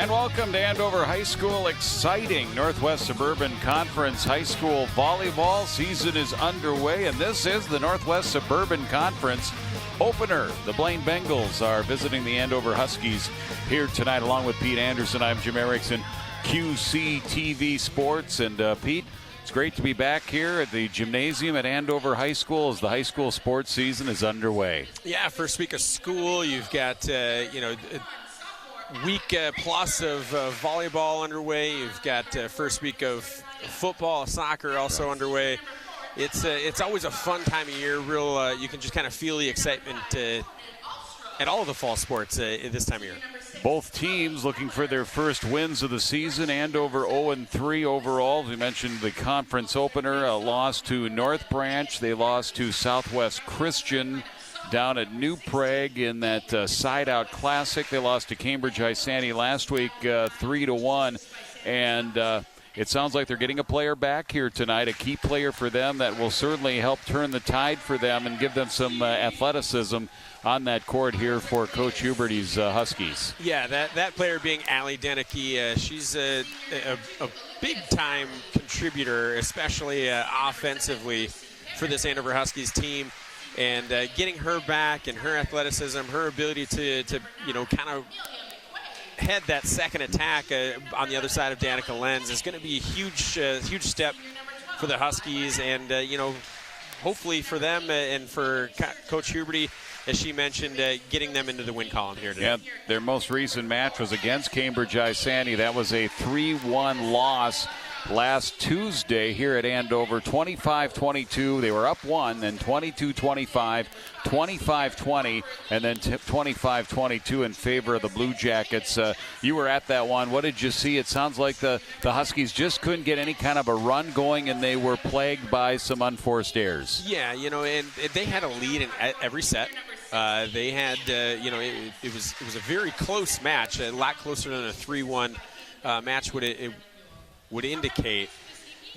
And welcome to Andover High School. Exciting Northwest Suburban Conference High School volleyball season is underway, and this is the Northwest Suburban Conference opener. The Blaine Bengals are visiting the Andover Huskies here tonight, along with Pete Anderson. I'm Jim Erickson, QCTV Sports. And Pete, it's great to be back here at the gymnasium at Andover High School as the high school sports season is underway. Yeah, first week of school, you've got, week plus of volleyball underway. You've got first week of football, soccer also underway. It's always a fun time of year. You can just kind of feel the excitement at all of the fall sports this time of year. Both teams looking for their first wins of the season. Andover 0-3 overall. We mentioned the conference opener, a loss to North Branch. They lost to Southwest Christian down at New Prague in that side-out classic. They lost to Cambridge High Sandy last week 3-1. And it sounds like they're getting a player back here tonight, a key player for them that will certainly help turn the tide for them and give them some athleticism on that court here for Coach Huberty's Huskies. Yeah, that player being Allie Deneke. She's a big-time contributor, especially offensively for this Andover Huskies team. And getting her back and her athleticism, her ability to kind of head that second attack on the other side of Danica Lenz is going to be a huge step for the Huskies, and hopefully for them and for Coach Huberty, as she mentioned, getting them into the win column here today. Yeah, their most recent match was against Cambridge High Sandy. That was a 3-1 loss last Tuesday here at Andover. 25-22. They were up one, then 22-25, 25-20, and then 25-22 in favor of the Blue Jackets. You were at that one. What did you see? It sounds like the Huskies just couldn't get any kind of a run going, and they were plagued by some unforced errors. Yeah, and they had a lead in every set. They had, it was a very close match, a lot closer than a 3-1 match would indicate.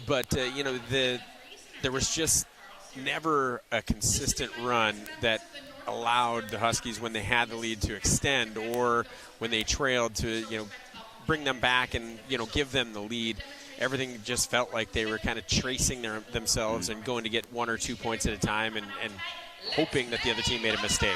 But, there was just never a consistent run that allowed the Huskies, when they had the lead, to extend, or when they trailed to, bring them back and, give them the lead. Everything just felt like they were kind of tracing themselves and going to get 1 or 2 points at a time and hoping that the other team made a mistake.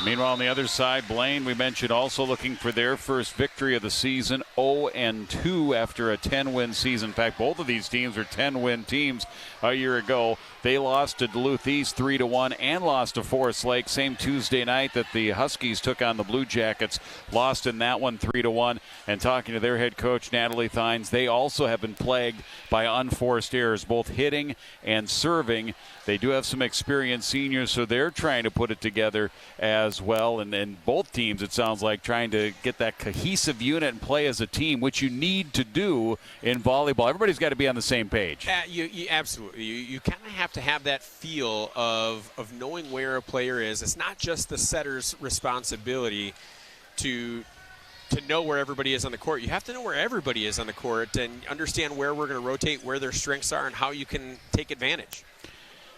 Meanwhile, on the other side, Blaine, we mentioned, also looking for their first victory of the season, 0-2 after a 10-win season. In fact, both of these teams are 10-win teams a year ago. They lost to Duluth East 3-1 and lost to Forest Lake. Same Tuesday night that the Huskies took on the Blue Jackets, lost in that one 3-1. And talking to their head coach, Natalie Thines, they also have been plagued by unforced errors, both hitting and serving. They do have some experienced seniors, so they're trying to put it together as well. And both teams, it sounds like, trying to get that cohesive unit and play as a team, which you need to do in volleyball. Everybody's got to be on the same page. You absolutely. You kind of have to have that feel of knowing where a player is. It's not just the setter's responsibility to know where everybody is on the court. You have to know where everybody is on the court and understand where we're going to rotate, where their strengths are, and how you can take advantage.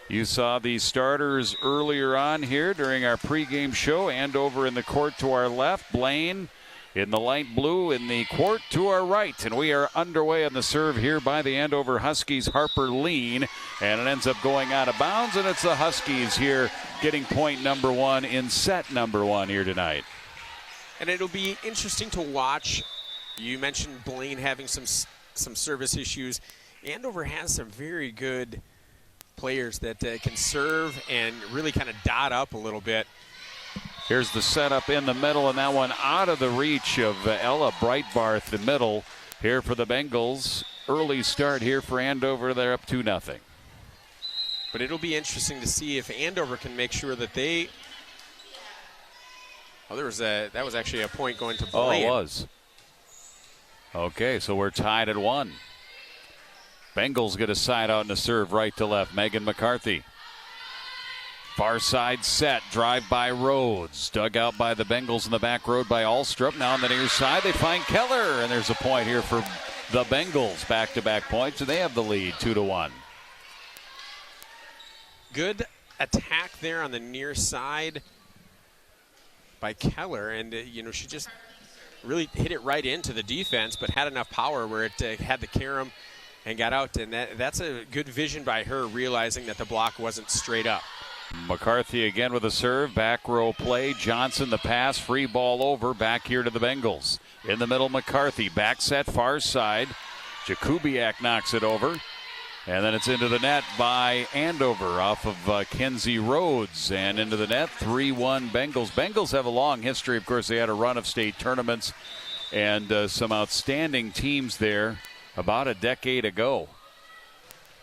You saw the starters earlier on here during our pregame show. Andover in the court to our left. Blaine in the light blue in the court to our right. And we are underway on the serve here by the Andover Huskies, Harper Lean. And it ends up going out of bounds, and it's the Huskies here getting point number one in set number one here tonight. And it'll be interesting to watch. You mentioned Blaine having some service issues. Andover has some very good players that can serve and really kind of dot up a little bit. Here's the setup in the middle, and that one out of the reach of Ella Breitbarth, the middle here for the Bengals. Early start here for Andover. They're up 2-0. But it'll be interesting to see if Andover can make sure that they. Oh, that was actually a point going to Blaine. Oh, it was. Okay, so we're tied at 1. Bengals get a side out and a serve right to left. Megan McCarthy. Far side set. Drive by Rhodes. Dug out by the Bengals in the back road by Alstrup. Now on the near side, they find Keller. And there's a point here for the Bengals. Back-to-back points, and they have the lead 2-1. Good attack there on the near side by Keller. And, she just really hit it right into the defense, but had enough power where it had the carom and got out. And that's a good vision by her, realizing that the block wasn't straight up. McCarthy again with a serve, back row play. Johnson the pass, free ball over, back here to the Bengals. In the middle, McCarthy, back set, far side. Jakubiak knocks it over. And then it's into the net by Andover off of Kenzie Rhodes. And into the net, 3-1 Bengals. Bengals have a long history. Of course, they had a run of state tournaments and some outstanding teams there about a decade ago.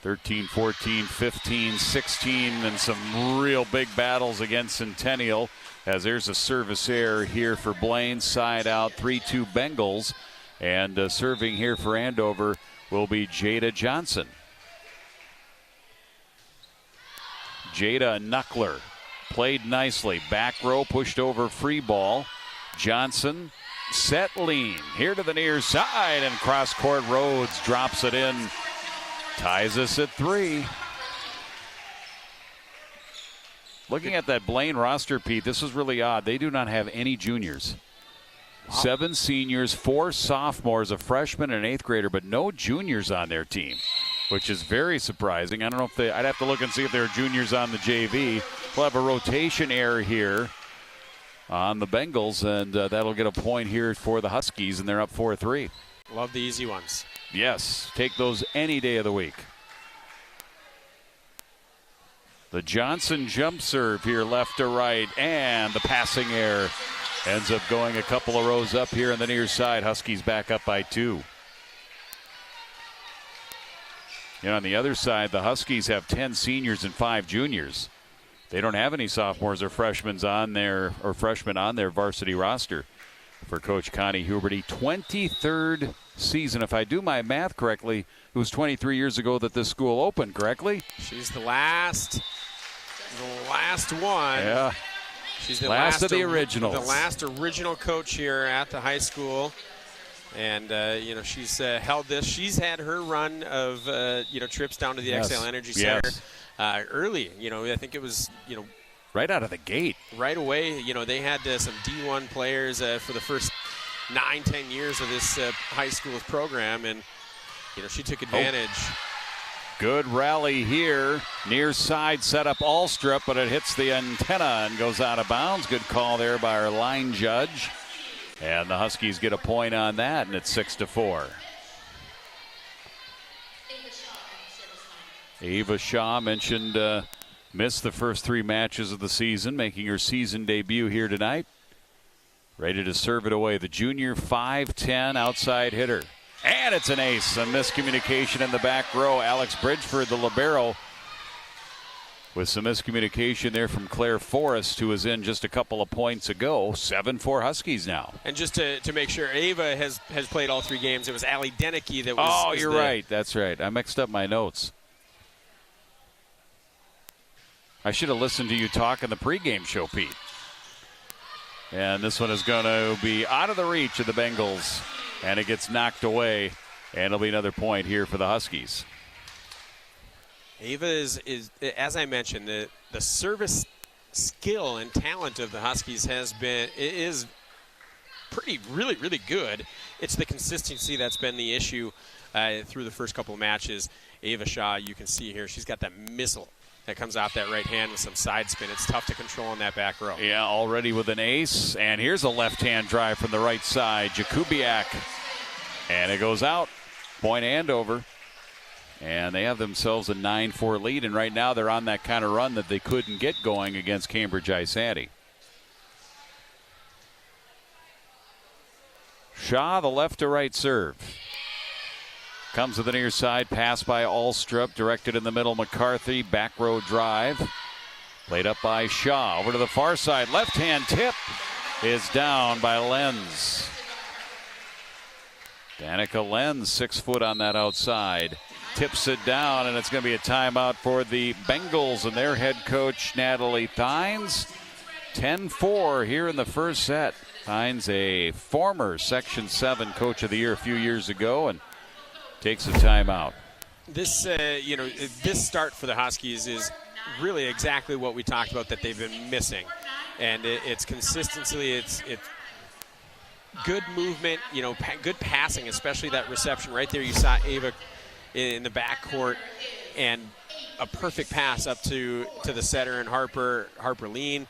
13, 14, 15, 16, and some real big battles against Centennial. As there's a service error here for Blaine, side out, 3-2 Bengals. And serving here for Andover will be Jada Johnson. Jada Knuckler played nicely. Back row pushed over, free ball. Johnson set lean. Here to the near side, and cross court Rhodes drops it in. Ties us at 3. Looking at that Blaine roster, Pete, this is really odd. They do not have any juniors. Wow. 7 seniors, 4 sophomores, a freshman, and an 8th grader, but no juniors on their team, which is very surprising. I don't know if I'd have to look and see if there are juniors on the JV. We'll have a rotation error here on the Bengals, and that'll get a point here for the Huskies, and they're up 4-3. Love the easy ones. Yes, take those any day of the week. The Johnson jump serve here, left to right, and the passing error ends up going a couple of rows up here on the near side. Huskies back up by 2. On the other side, the Huskies have 10 seniors and 5 juniors. They don't have any sophomores or freshmen on their varsity roster for Coach Connie Huberty. 23rd season, if I do my math correctly. It was 23 years ago that this school opened, correctly? She's the last one. Yeah. She's the last of the originals. The last original coach here at the high school. And, she's held this. She's had her run of, trips down to the XL Energy Center early. I think it was, right out of the gate. Right away, they had some D1 players for the first 9-10 years of this high school program, and she took advantage. Good rally here. Near side set up Alstrup, but it hits the antenna and goes out of bounds. Good call there by our line judge. And the Huskies get a point on that, and it's 6-4. Ava Shaw mentioned missed the first 3 matches of the season, making her season debut here tonight. Ready to serve it away. The junior 5'10" outside hitter. And it's an ace. A miscommunication in the back row. Alex Bridgeford, the libero, with some miscommunication there from Claire Forrest, who was in just a couple of points ago. 7-4 Huskies now. And just to make sure, Ava has played all 3 games. It was Allie Denicky that was. Oh, you're right. That's right. I mixed up my notes. I should have listened to you talk in the pregame show, Pete. And this one is going to be out of the reach of the Bengals. And it gets knocked away. And it'll be another point here for the Huskies. Ava is as I mentioned, the service skill and talent of the Huskies is really, really good. It's the consistency that's been the issue through the first couple of matches. Ava Shaw, you can see here, she's got that missile that comes off that right hand with some side spin. It's tough to control on that back row. Yeah, already with an ace. And here's a left-hand drive from the right side. Jakubiak. And it goes out. Point Andover. And they have themselves a 9-4 lead. And right now they're on that kind of run that they couldn't get going against Cambridge Isati. Shaw, the left to right serve. Comes to the near side, pass by Alstrup, directed in the middle, McCarthy, back row drive. Played up by Shaw, over to the far side, left-hand tip is down by Lenz. Danica Lenz, 6 foot on that outside, tips it down, and it's going to be a timeout for the Bengals and their head coach, Natalie Thines. 10-4 here in the first set. Thines, a former Section 7 Coach of the Year a few years ago, and takes a timeout. This, this start for the Huskies is really exactly what we talked about that they've been missing, and it's consistency. good movement, good passing, especially that reception right there. You saw Ava in the backcourt, and a perfect pass up to the setter and Harper lean.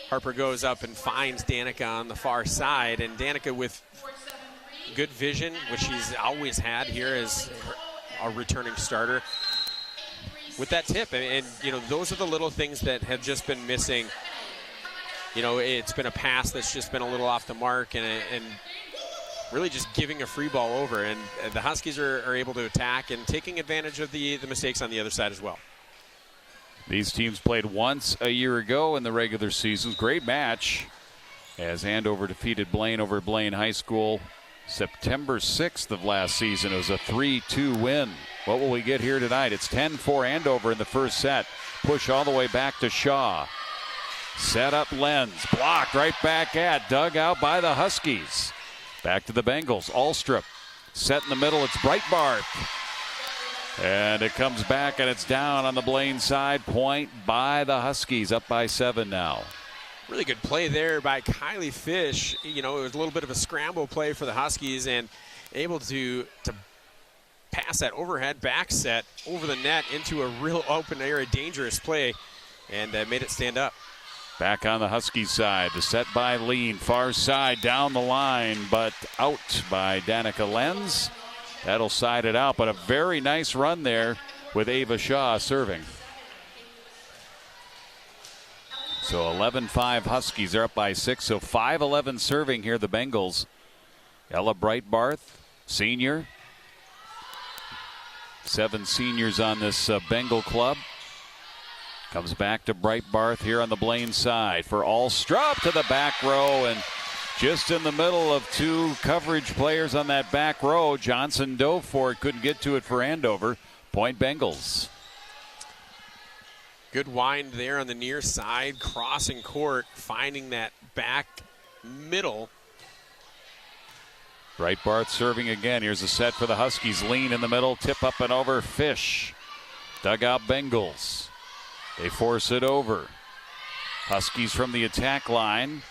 Harper goes up and finds Danica on the far side, and Danica with good vision, which she's always had here as a returning starter, with that tip. And those are the little things that have just been missing. It's been a pass that's just been a little off the mark, and really just giving a free ball over. And the Huskies are able to attack and taking advantage of the mistakes on the other side as well. These teams played once a year ago in the regular season. Great match as Andover defeated Blaine over at Blaine High School September 6th of last season. It was a 3-2 win. What will we get here tonight? It's 10-4 Andover in the first set. Push all the way back to Shaw. Set up Lenz. Blocked right back at. Dug out by the Huskies. Back to the Bengals. Alstrup. Set in the middle. It's Breitbarth. And it comes back, and it's down on the Blaine side. Point by the Huskies, up by 7 now. Really good play there by Kylie Fish. It was a little bit of a scramble play for the Huskies, and able to pass that overhead back set over the net into a real open area, dangerous play, and made it stand up. Back on the Huskies side, the set by Lean, far side, down the line, but out by Danica Lenz. That'll side it out, but a very nice run there with Ava Shaw serving. So 11-5 Huskies are up by 6. So 5-11 serving here, the Bengals. Ella Breitbarth, senior. 7 seniors on this Bengal club. Comes back to Breitbarth here on the Blaine side for Alstrup to the back row, and just in the middle of 2 coverage players on that back row. Johnson dove for it, couldn't get to it for Andover. Point Bengals. Good wind there on the near side, crossing court, finding that back middle. Breitbarth serving again. Here's a set for the Huskies. Lean in the middle, tip up and over. Fish. Dugout Bengals. They force it over. Huskies from the attack line.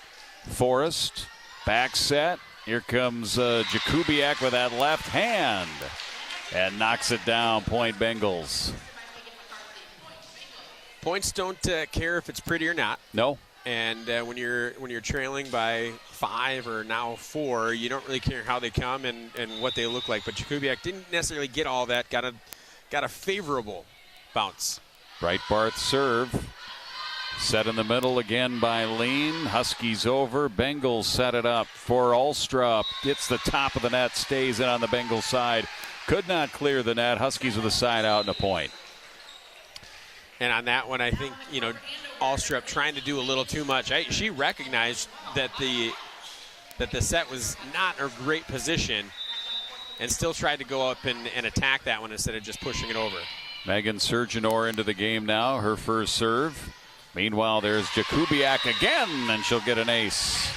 Forrest. Back set. Here comes Jakubiak with that left hand. And knocks it down. Point Bengals. Points don't care if it's pretty or not. No. And when you're trailing by 5 or now 4, you don't really care how they come and what they look like. But Jakubiak didn't necessarily get all that. Got a favorable bounce. Breitbarth serve. Set in the middle again by Lean. Huskies over. Bengals set it up for Alstrup. Gets the top of the net. Stays in on the Bengals side. Could not clear the net. Huskies with a side out and a point. And on that one, I think, Alstrup trying to do a little too much. She recognized that the set was not a great position and still tried to go up and attack that one instead of just pushing it over. Megan Surgenor into the game now. Her first serve. Meanwhile, there's Jakubiak again, and she'll get an ace.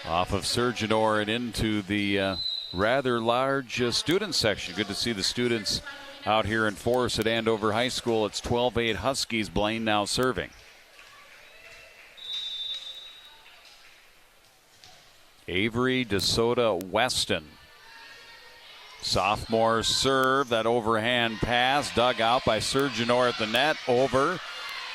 Off of Surgenor and into the rather large student section. Good to see the students out here in force at Andover High School. It's 12-8 Huskies. Blaine now serving. Avery DeSoto Weston. Sophomore serve, that overhand pass dug out by Surgenor at the net. Over.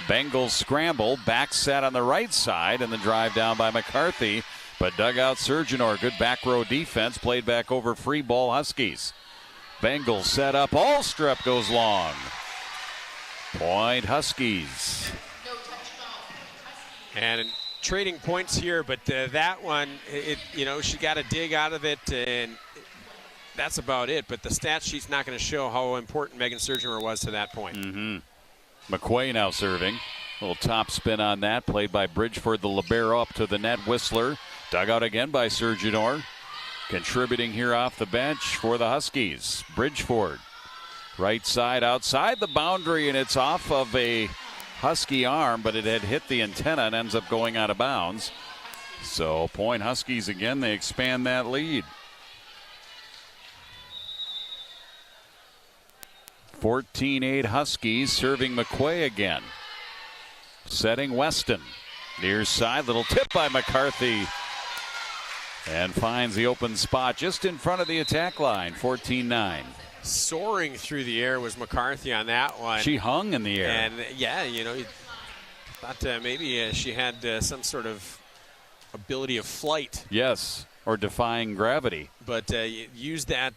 Bengals scramble. Back set on the right side, and the drive down by McCarthy. But dug out Surgenor. Good back row defense. Played back over, free ball Huskies. Bengals set up. Alstrup goes long. Point Huskies. And trading points here, but that one, she got to dig out of it, and that's about it. But the stat sheet's not going to show how important Megan Surgenor was to that point. McQuay now serving. A little top spin on that. Played by Bridgeford, the libero, up to the net. Whistler. Dug out again by Surgenor. Contributing here off the bench for the Huskies. Bridgeford. Right side outside the boundary, and it's off of a Husky arm, but it had hit the antenna and ends up going out of bounds. So point Huskies again. They expand that lead. 14-8 Huskies, serving McQuay again. Setting Weston. Near side, little tip by McCarthy. And finds the open spot just in front of the attack line, 14-9. Soaring through the air was McCarthy on that one. She hung in the air. And, yeah, you know, thought maybe she had some sort of ability of flight. Yes, or defying gravity. But used that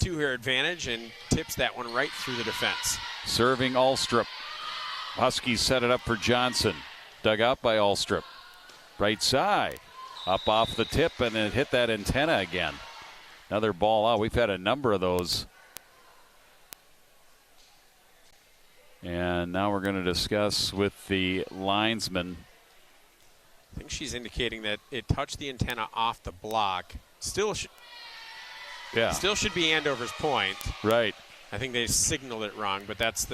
to her advantage and tips that one right through the defense. Serving Alstrup. Huskies set it up for Johnson. Dug out by Alstrup. Right side. Up off the tip, and it hit that antenna again. Another ball out. We've had a number of those. And now we're going to discuss with the linesman. I think she's indicating that it touched the antenna off the block. Still should be Andover's point. Right. I think they signaled it wrong, but that's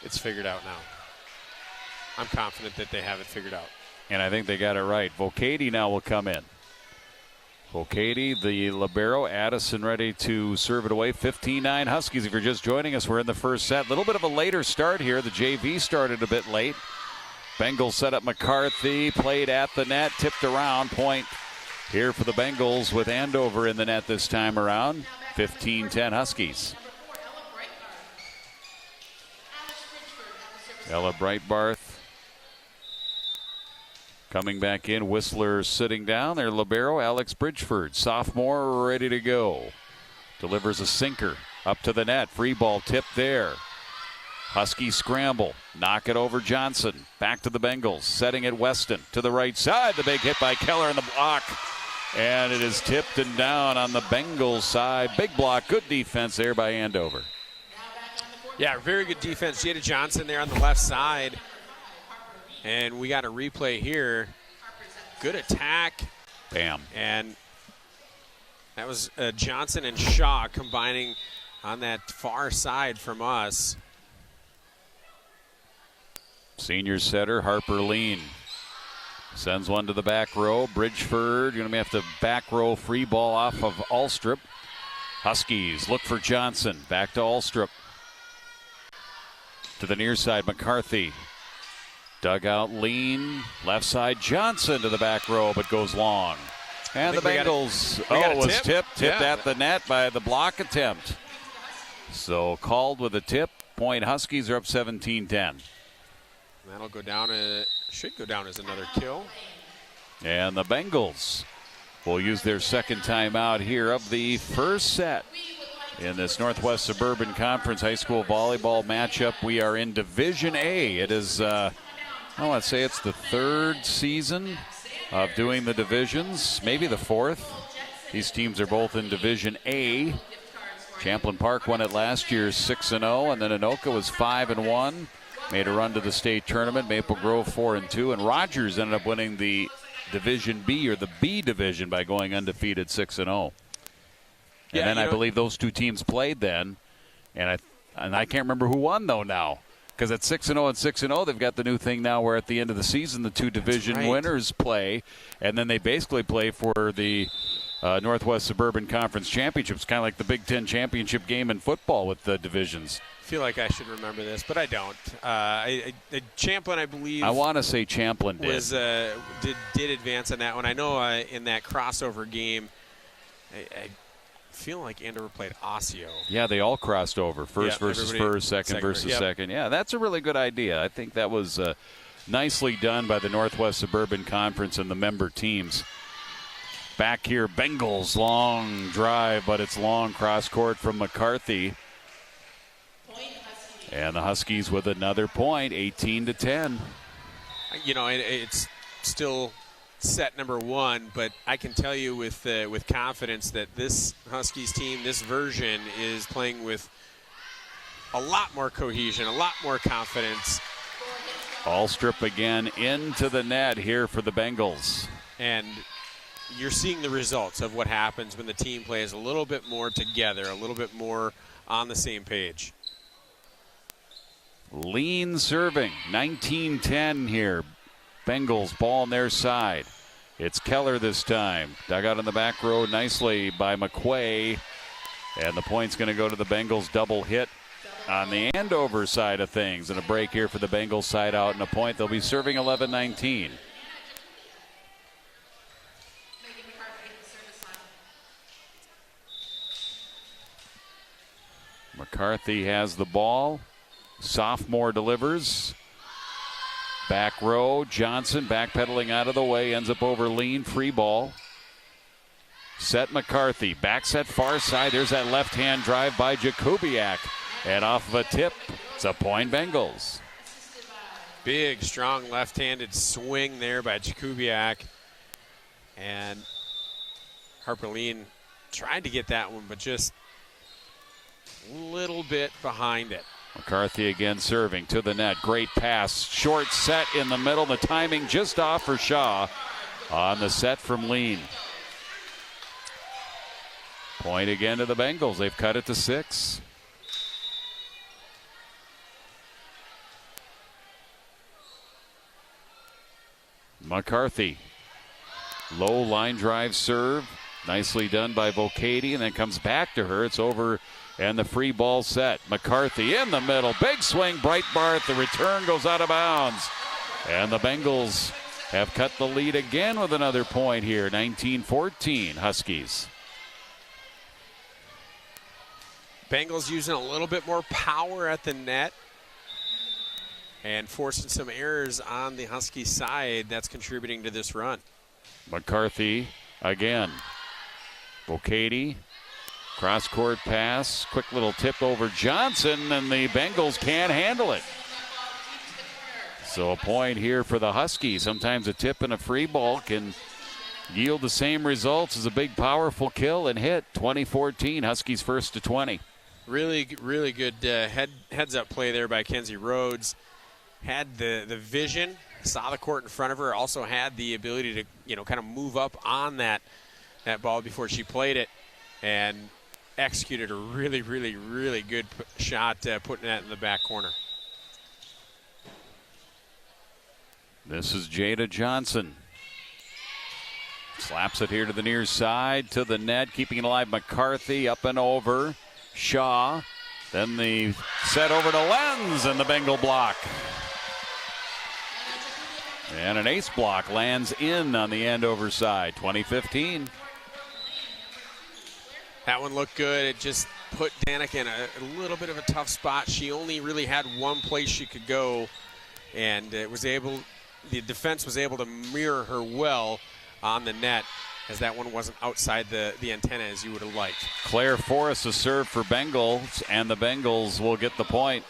it's figured out now. I'm confident that they have it figured out. And I think they got it right. Volcati now will come in. Volcati, the libero. Addison ready to serve it away. 15-9 Huskies. If you're just joining us, we're in the first set. A little bit of a later start here. The JV started a bit late. Bengals set up McCarthy. Played at the net. Tipped around. Point here for the Bengals with Andover in the net this time around. 15-10 Huskies. Ella Breitbarth coming back in. Whistler sitting down. Their libero, Alex Bridgeford, sophomore, ready to go. Delivers a sinker up to the net. Free ball tip there. Huskies scramble. Knock it over Johnson. Back to the Bengals. Setting it Weston to the right side. The big hit by Keller in the block. And it is tipped and down on the Bengals side. Big block. Good defense there by Andover. Yeah, very good defense. Jada Johnson there on the left side. And we got a replay here. Good attack. Bam. And that was Johnson and Shaw combining on that far side from us. Senior setter Harper Lean sends one to the back row. Bridgeford going to have to back row free ball off of Alstrup. Huskies look for Johnson. Back to Alstrup. To the near side, McCarthy. Dugout Lean. Left side, Johnson to the back row, but goes long. And the Bengals, it was tipped at the net by the block attempt. So called with a tip. Point Huskies are up 17-10. That'll go down, should go down as another kill. And the Bengals will use their second timeout here of the first set in this Northwest Suburban Conference high school volleyball matchup. We are in Division A. It is, I want to say it's the third season of doing the divisions, maybe the fourth. These teams are both in Division A. Champlain Park won it last year 6-0, and then Anoka was 5-1. Made a run to the state tournament. Maple Grove 4-2, and Rogers ended up winning the Division B, or the B division, by going undefeated 6-0. And then I believe those two teams played then, and I can't remember who won though now, because at 6-0 and 6-0, they've got the new thing now where at the end of the season the two division winners play, and then they basically play for the Northwest Suburban Conference Championships, kind of like the Big Ten championship game in football with the divisions. I feel like I should remember this, but I don't. Champlain, I believe. I want to say Champlain did advance on that one. I know in that crossover game, I feel like Andover played Osseo. Yeah, they all crossed over. First versus first, second versus second. Yeah, that's a really good idea. I think that was nicely done by the Northwest Suburban Conference and the member teams. Back here, Bengals, long drive, but it's long cross court from McCarthy. And the Huskies with another point, 18-10. You know, it's still set number one, but I can tell you with confidence that this Huskies team, this version, is playing with a lot more cohesion, a lot more confidence. Alstrup again into the net here for the Bengals. And you're seeing the results of what happens when the team plays a little bit more together, a little bit more on the same page. Lean serving, 19-10 here. Bengals ball on their side. It's Keller this time. Dug out in the back row nicely by McQuay. And the point's going to go to the Bengals. Double hit on the Andover side of things. And a break here for the Bengals side out and a point. They'll be serving 11-19. McCarthy has the ball. Sophomore delivers. Back row. Johnson backpedaling out of the way. Ends up over Lean. Free ball. Set McCarthy. Back set far side. There's that left-hand drive by Jakubiak. And off of a tip, it's a point Bengals. Big, strong left-handed swing there by Jakubiak. And Harper Lean tried to get that one, but just a little bit behind it. McCarthy again serving to the net. Great pass. Short set in the middle. The timing just off for Shaw on the set from Lean. Point again to the Bengals. They've cut it to 6. McCarthy. Low line drive serve. Nicely done by Vocati, and then comes back to her. It's over, and the free ball set. McCarthy in the middle. Big swing, Breitbarth. The return goes out of bounds. And the Bengals have cut the lead again with another point here. 19-14 Huskies. Bengals using a little bit more power at the net and forcing some errors on the Husky side. That's contributing to this run. McCarthy again. Vocati, cross-court pass, quick little tip over Johnson, and the Bengals can't handle it. So a point here for the Huskies. Sometimes a tip and a free ball can yield the same results as a big, powerful kill and hit. 20-14, Huskies first to 20. Really good heads-up play there by Kenzie Rhodes. Had the vision, saw the court in front of her, also had the ability to, kind of move up on that ball before she played it, and executed a really good shot, putting that in the back corner. This is Jada Johnson. Slaps it here to the near side, to the net, keeping it alive. McCarthy up and over. Shaw. Then the set over to Lenz, and the Bengal block. And an ace block lands in on the Andover side. 20-15. That one looked good. It just put Danica in a little bit of a tough spot. She only really had one place she could go, and the defense was able to mirror her well on the net, as that one wasn't outside the antenna as you would have liked. Claire Forrest to serve for Bengals, and the Bengals will get the point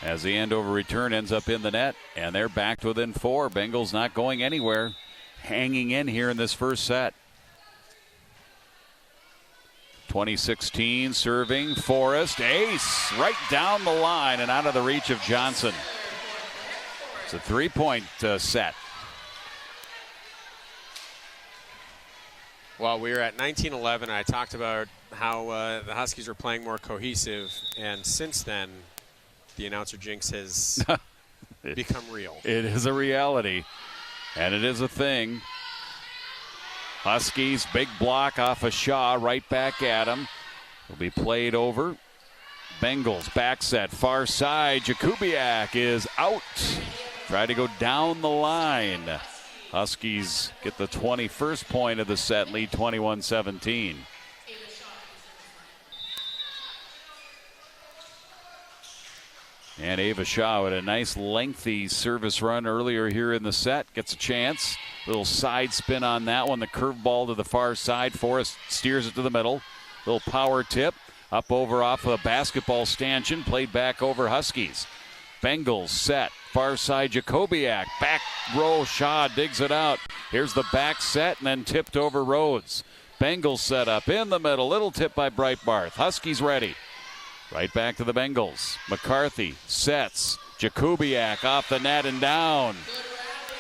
as the Andover return ends up in the net, and they're back to within 4. Bengals not going anywhere, hanging in here in this first set. 2016 serving, Forrest, ace, right down the line and out of the reach of Johnson. It's a 3-point set. Well, we were at 19-11. I talked about how the Huskies were playing more cohesive, and since then, the announcer jinx has become real. It is a reality, and it is a thing. Huskies, big block off of Shaw, right back at him. Will be played over. Bengals back set, far side. Jakubiak is out. Try to go down the line. Huskies get the 21st point of the set, lead 21-17. And Ava Shaw with a nice lengthy service run earlier here in the set. Gets a chance. Little side spin on that one. The curveball to the far side. Forrest steers it to the middle. Little power tip. Up over off of a basketball stanchion. Played back over Huskies. Bengals set. Far side Jakubiak. Back row Shaw digs it out. Here's the back set and then tipped over Rhodes. Bengals set up in the middle. Little tip by Breitbarth. Huskies ready. Right back to the Bengals. McCarthy sets. Jakubiak off the net and down.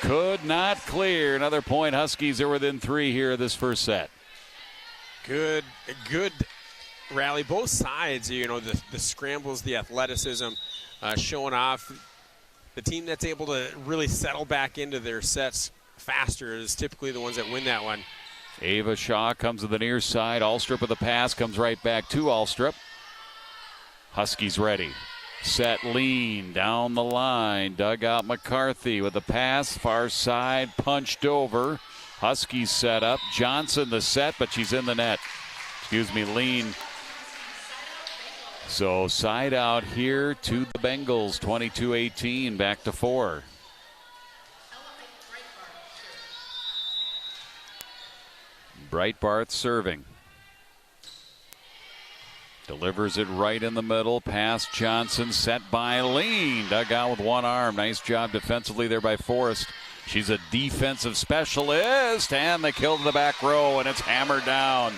Could not clear. Another point. Huskies are within 3 here this first set. Good rally. Both sides, the scrambles, the athleticism, showing off. The team that's able to really settle back into their sets faster is typically the ones that win that one. Ava Shaw comes to the near side. Alstrup with the pass. Comes right back to Alstrup. Huskies ready. Set, lean down the line. Dug out McCarthy with the pass. Far side, punched over. Huskies set up. Johnson the set, but she's in the net. Lean So side out here to the Bengals, 22-18, back to 4. Breitbarth serving. Delivers it right in the middle. Past Johnson, set by Lean. Dug out with one arm. Nice job defensively there by Forrest. She's a defensive specialist. And the kill to the back row, and it's hammered down.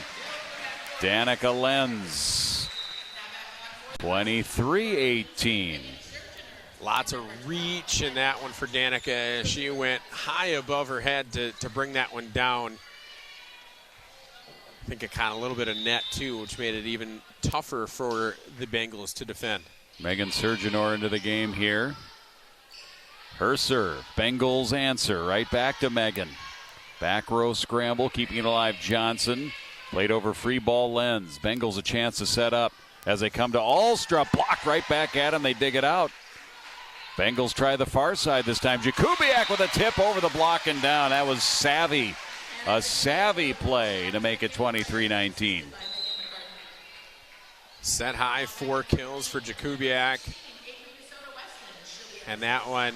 Danica Lenz. 23-18. Lots of reach in that one for Danica. She went high above her head to bring that one down. I think it caught a little bit of net, too, which made it even tougher for the Bengals to defend. Megan Surgenor into the game here. Her serve. Bengals answer. Right back to Megan. Back row scramble, keeping it alive. Johnson. Played over free ball Lenz. Bengals a chance to set up as they come to Alstrup. Blocked right back at him. They dig it out. Bengals try the far side this time. Jakubiak with a tip over the block and down. That was savvy. A savvy play to make it 23-19. Set high, 4 kills for Jakubiak. And that one,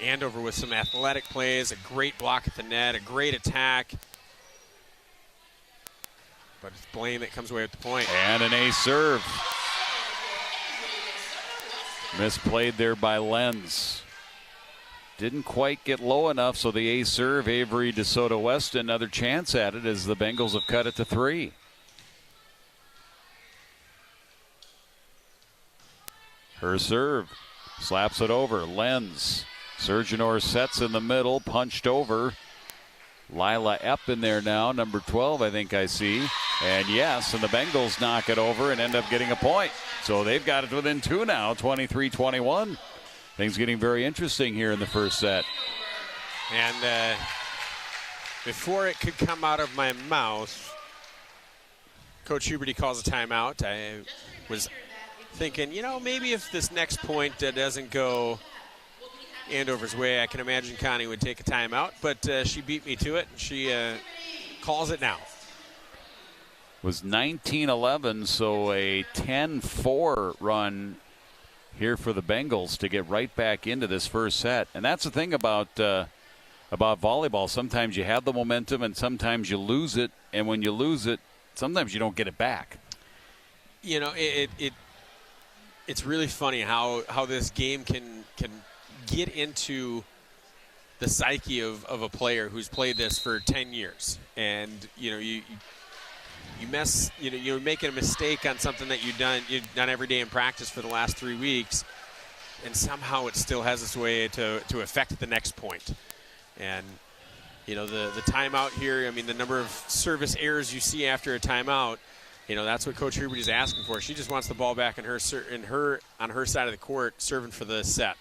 Andover with some athletic plays, a great block at the net, a great attack. But it's Blaine that comes away with the point. And an ace serve. Misplayed there by Lenz. Didn't quite get low enough, so the ace serve. Avery DeSoto West, another chance at it as the Bengals have cut it to 3. Her serve. Slaps it over. Lenz. Surgenor sets in the middle. Punched over. Lila Epp in there now. Number 12, I think I see. And yes, and the Bengals knock it over and end up getting a point. So they've got it within 2 now, 23-21. Things getting very interesting here in the first set. And before it could come out of my mouth, Coach Huberty calls a timeout. I was thinking, maybe if this next point doesn't go Andover's way, I can imagine Connie would take a timeout. But she beat me to it, and she calls it now. It was 19-11, so a 10-4 run here for the Bengals to get right back into this first set. And that's the thing about volleyball. Sometimes you have the momentum and sometimes you lose it. And when you lose it, sometimes you don't get it back. It's really funny how this game can get into the psyche of a player who's played this for 10 years. And, you mess, you're making a mistake on something that you've done every day in practice for the last 3 weeks, and somehow it still has its way to affect the next point. And the timeout here, the number of service errors you see after a timeout, that's what Coach Huberty is asking for. She just wants the ball back on her side of the court, serving for the set.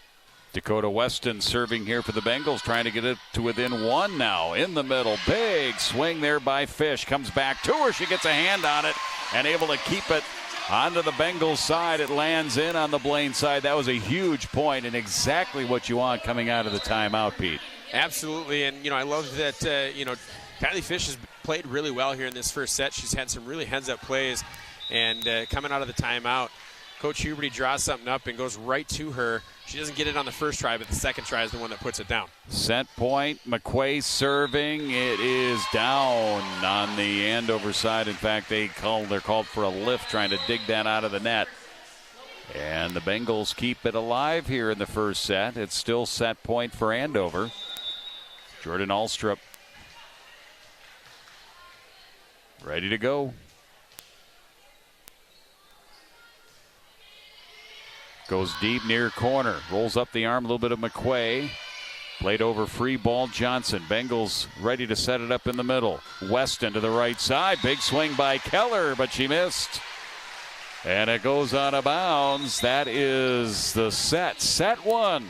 Dakota Weston serving here for the Bengals, trying to get it to within 1 now. In the middle, big swing there by Fish. Comes back to her. She gets a hand on it and able to keep it onto the Bengals side. It lands in on the Blaine side. That was a huge point and exactly what you want coming out of the timeout, Pete. Absolutely, and I love that Kylie Fish has played really well here in this first set. She's had some really heads-up plays, and coming out of the timeout, Coach Huberty draws something up and goes right to her. She doesn't get it on the first try, but the second try is the one that puts it down. Set point, McQuay serving. It is down on the Andover side. In fact, they're called for a lift, trying to dig that out of the net. And the Bengals keep it alive here in the first set. It's still set point for Andover. Jordan Alstrup ready to go. Goes deep near corner. Rolls up the arm, a little bit of McQuay. Played over free ball Johnson. Bengals ready to set it up in the middle. Weston to the right side. Big swing by Keller, but she missed. And it goes out of bounds. That is the set. Set 1.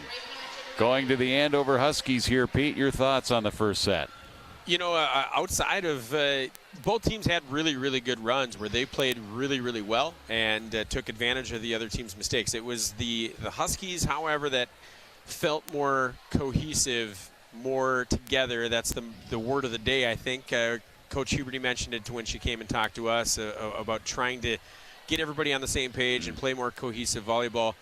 Going to the Andover Huskies here. Pete, your thoughts on the first set? Outside of both teams had really, really good runs where they played really, really well and took advantage of the other team's mistakes. It was the Huskies, however, that felt more cohesive, more together. That's the word of the day, I think. Coach Huberty mentioned it when she came and talked to us about trying to get everybody on the same page and play more cohesive volleyball.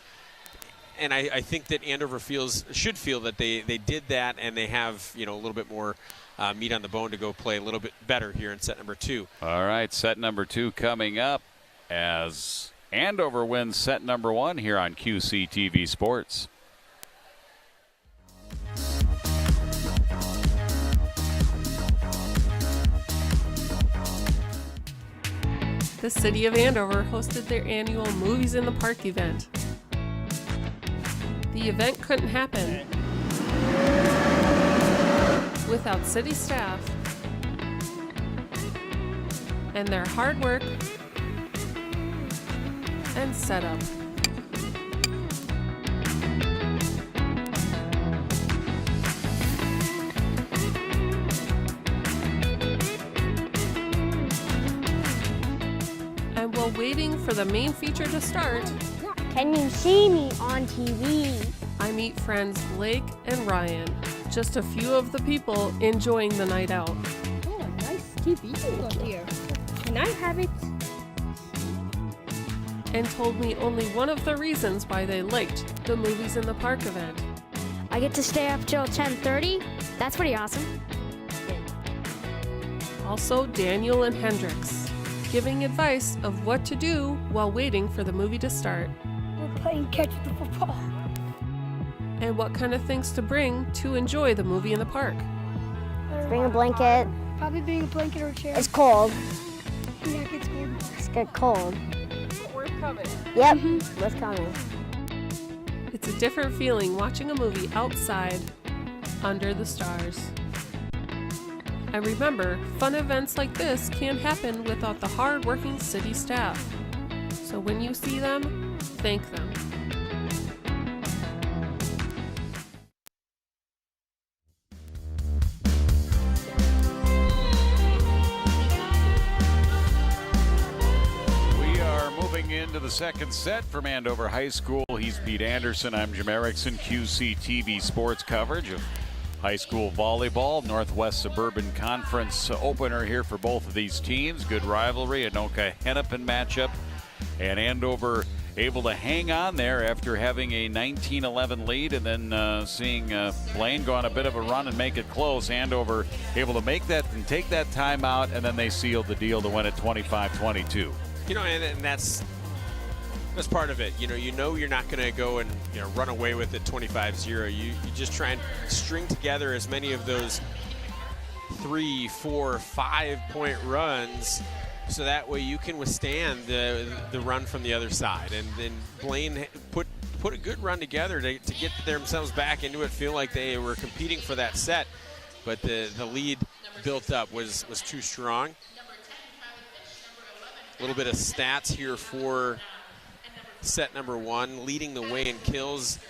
And I think that Andover should feel that they did that, and they have, you know, a little bit more meat on the bone to go play a little bit better here in set number 2. All right, set number 2 coming up as Andover wins set number 1 here on QCTV Sports. The city of Andover hosted their annual Movies in the Park event. The event couldn't happen without city staff and their hard work and setup. And while waiting for the main feature to start, can you see me on TV? I meet friends Blake and Ryan, just a few of the people enjoying the night out. Oh, nice TV you got here. Can I have it? And told me only one of the reasons why they liked the Movies in the Park event. I get to stay up till 10:30? That's pretty awesome. Also Daniel and Hendrix, giving advice of what to do while waiting for the movie to start. We're playing catch the football. And what kind of things to bring to enjoy the movie in the park. Bring a blanket. Probably bring a blanket or a chair. It's cold. Yeah, it gets cold. It's get cold. But we're coming. Yep, it's coming. It's a different feeling watching a movie outside, under the stars. And remember, fun events like this can't happen without the hard-working city staff. So when you see them, thank them. Into the second set from Andover High School. He's Pete Anderson. I'm Jim Erickson. QCTV Sports coverage of high school volleyball. Northwest Suburban Conference opener here for both of these teams. Good rivalry. Anoka-Hennepin matchup. And Andover able to hang on there after having a 19-11 lead and then seeing Blaine go on a bit of a run and make it close. Andover able to make that and take that timeout, and then they sealed the deal to win it 25-22. You know, and that's part of it. You know you're not going to go and run away with it 25-0. You just try and string together as many of those 3, 4, 5-point runs, so that way you can withstand the run from the other side. And then Blaine put a good run together to get themselves back into it, feel like they were competing for that set, but the lead built up was too strong. A little bit of stats here for set number 1. Leading the way in kills,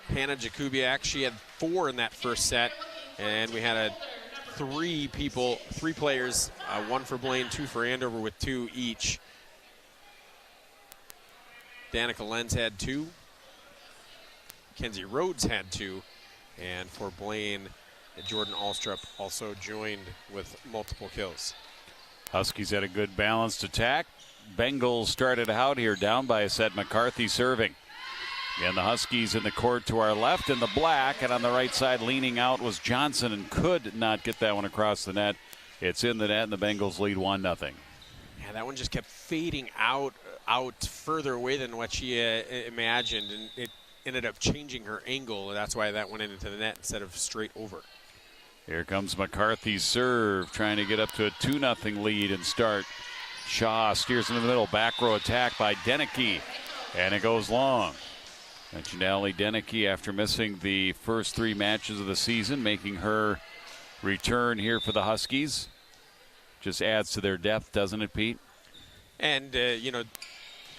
Hannah Jakubiak. She had 4 in that first set, and we had 3 players, 1 for Blaine, 2 for Andover with 2 each. Danica Lenz had 2. Kenzie Rhodes had 2. And for Blaine, Jordan Alstrup also joined with multiple kills. Huskies had a good balanced attack. Bengals started out here down by a set. McCarthy serving. And the Huskies in the court to our left in the black, and on the right side leaning out was Johnson and could not get that one across the net. It's in the net, and the Bengals lead 1-0. Yeah, that one just kept fading out further away than what she imagined, and it ended up changing her angle. That's why that went into the net instead of straight over. Here comes McCarthy's serve, trying to get up to a 2-0 lead and start. Shaw steers into the middle, back row attack by Deneke, and it goes long. Mentioned Allie Deneke after missing the first 3 matches of the season, making her return here for the Huskies. Just adds to their depth, doesn't it, Pete? And,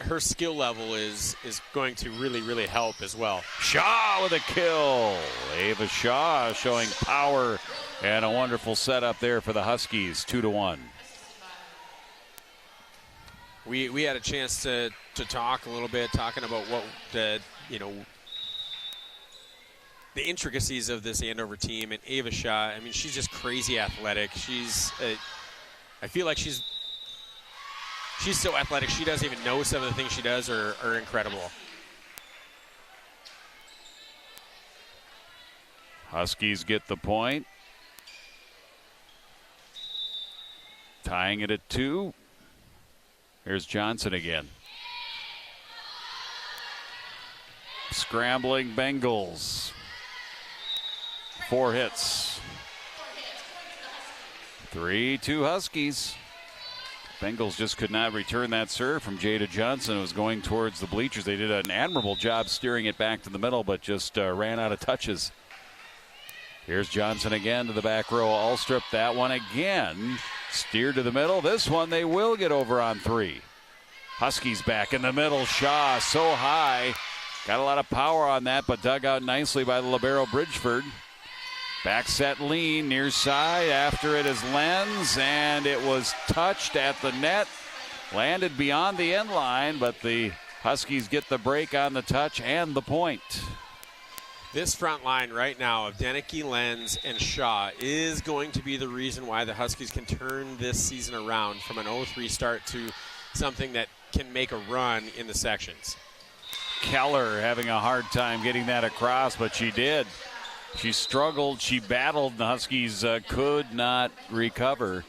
her skill level is going to really, really help as well. Shaw with a kill. Ava Shaw showing power and a wonderful setup there for the Huskies, 2-1. We had a chance to talk a little bit, talking about what the intricacies of this Andover team. And Ava Shaw, I mean, she's just crazy athletic. I feel like she's she's so athletic. She doesn't even know some of the things she does are incredible. Huskies get the point. Tying it at 2. Here's Johnson again. Scrambling Bengals. 4 hits. 3-2 Huskies. Bengals just could not return that serve from Jada Johnson. It was going towards the bleachers. They did an admirable job steering it back to the middle, but just ran out of touches. Here's Johnson again to the back row. Alstrup, that one again. Steered to the middle. This one they will get over on 3. Huskies back in the middle. Shaw so high. Got a lot of power on that, but dug out nicely by the libero Bridgeford. Back set lean, near side. After it is Lenz, and it was touched at the net. Landed beyond the end line, but the Huskies get the break on the touch and the point. This front line right now of Deneke, Lenz, and Shaw is going to be the reason why the Huskies can turn this season around from an 0-3 start to something that can make a run in the sections. Keller having a hard time getting that across, but she did. She struggled, she battled, and the Huskies could not recover.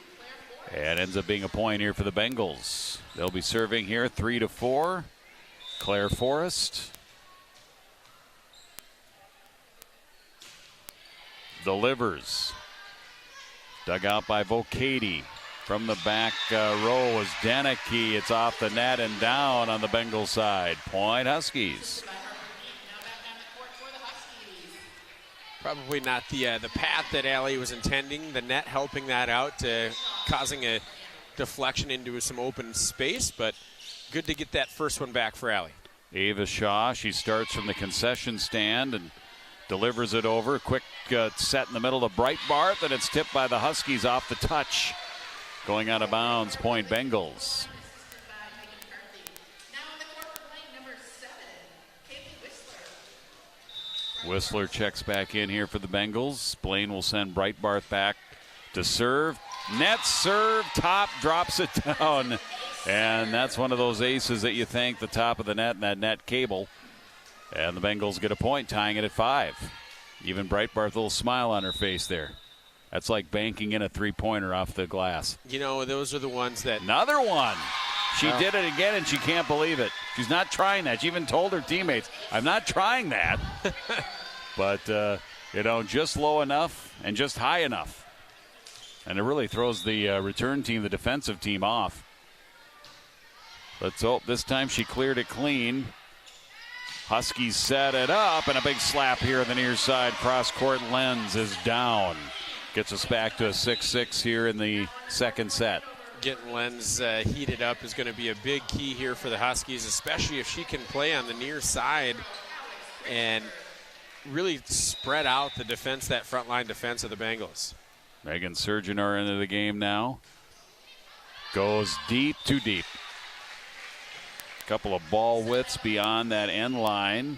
And ends up being a point here for the Bengals. They'll be serving here 3-4. Claire Forrest. Delivers. Dug out by Vocati. From the back row was Deneke. It's off the net and down on the Bengals side. Point Huskies. Probably not the path that Allie was intending. The net helping that out, causing a deflection into some open space, but good to get that first one back for Allie. Ava Shaw, she starts from the concession stand and delivers it over. Quick set in the middle to Breitbarth, and it's tipped by the Huskies off the touch. Going out of bounds, point Bengals. Whistler checks back in here for the Bengals. Blaine will send Breitbarth back to serve. Net serve, top drops it down. And that's one of those aces that you thank the top of the net and that net cable. And the Bengals get a point, tying it at 5. Even Breitbarth, a little smile on her face there. That's like banking in a three-pointer off the glass. You know, those are the ones that... Another one. She did it again, and she can't believe it. She's not trying that. She even told her teammates, I'm not trying that. But, just low enough and just high enough. And it really throws the return team, the defensive team, off. Let's hope this time she cleared it clean. Huskies set it up, and a big slap here on the near side. Cross-court Lenz is down. Gets us back to a 6-6 here in the second set. Getting Lenz heated up is going to be a big key here for the Huskies, especially if she can play on the near side and really spread out the defense, that front line defense of the Bengals. Megan Surgeon into the game now. Goes deep, too deep. Couple of ball widths beyond that end line.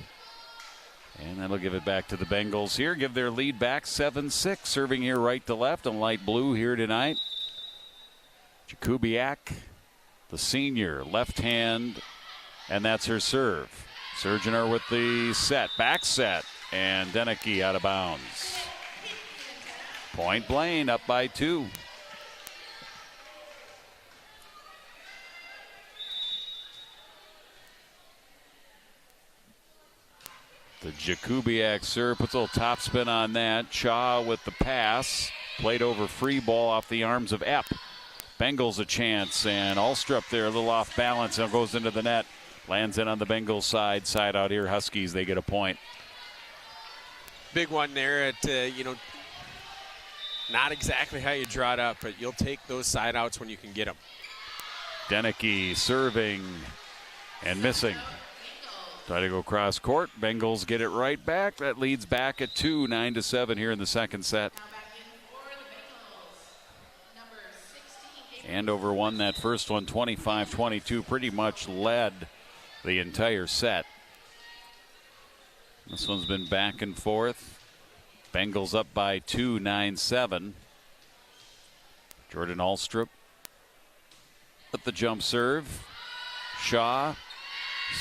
And that'll give it back to the Bengals here. Give their lead back 7-6. Serving here right to left in light blue here tonight. Jakubiak, the senior, left hand, and that's her serve. Surgeoner with the set, back set, and Deneke out of bounds. Point Blaine up by 2. The Jakubiak serve puts a little top spin on that. Shaw with the pass. Played over free ball off the arms of Epp. Bengals a chance, and Alstrup there a little off balance and goes into the net. Lands in on the Bengals side. Side out here, Huskies, they get a point. Big one there at, not exactly how you draw it up, but you'll take those side outs when you can get them. Deneke serving and missing. Try to go cross court. Bengals get it right back. That leads back at 2, 9-7 here in the second set. Andover won that first one 25-22. Pretty much led the entire set. This one's been back and forth. Bengals up by 2, 9-7. Jordan Alstrup with the jump serve. Shaw,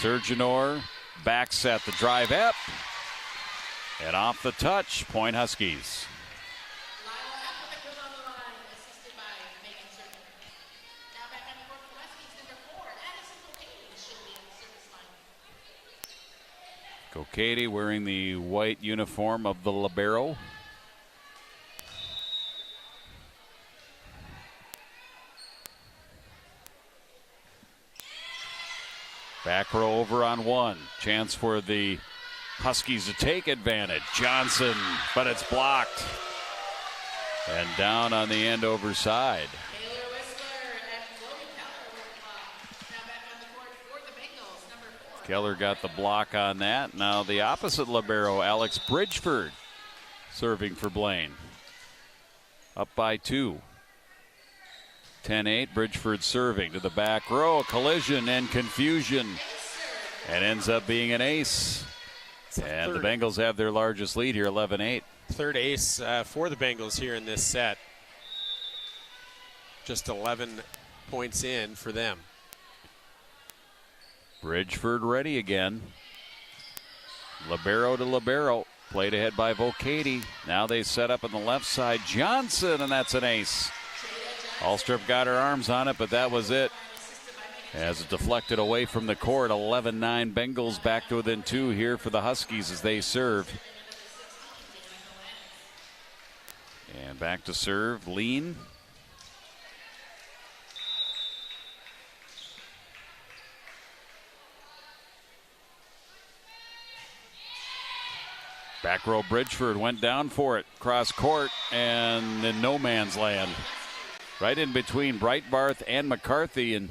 Surgenor, back set the drive up. And off the touch, point Huskies. Katie wearing the white uniform of the libero. Back row over on one. Chance for the Huskies to take advantage. Johnson, but it's blocked. And down on the Andover side. Keller got the block on that. Now the opposite libero, Alex Bridgeford, serving for Blaine. Up by 2. 10-8, Bridgeford serving to the back row. Collision and confusion. And ends up being an ace. And the Bengals have their largest lead here, 11-8. Third ace for the Bengals here in this set. Just 11 points in for them. Bridgeford ready again. Libero to libero. Played ahead by Vocati. Now they set up on the left side. Johnson, and that's an ace. Alstrup got her arms on it, but that was it. As it deflected away from the court, 11-9 Bengals back to within 2 here for the Huskies as they serve. And back to serve, Lean. Back row Bridgeford went down for it, cross court, and in no man's land. Right in between Breitbarth and McCarthy, and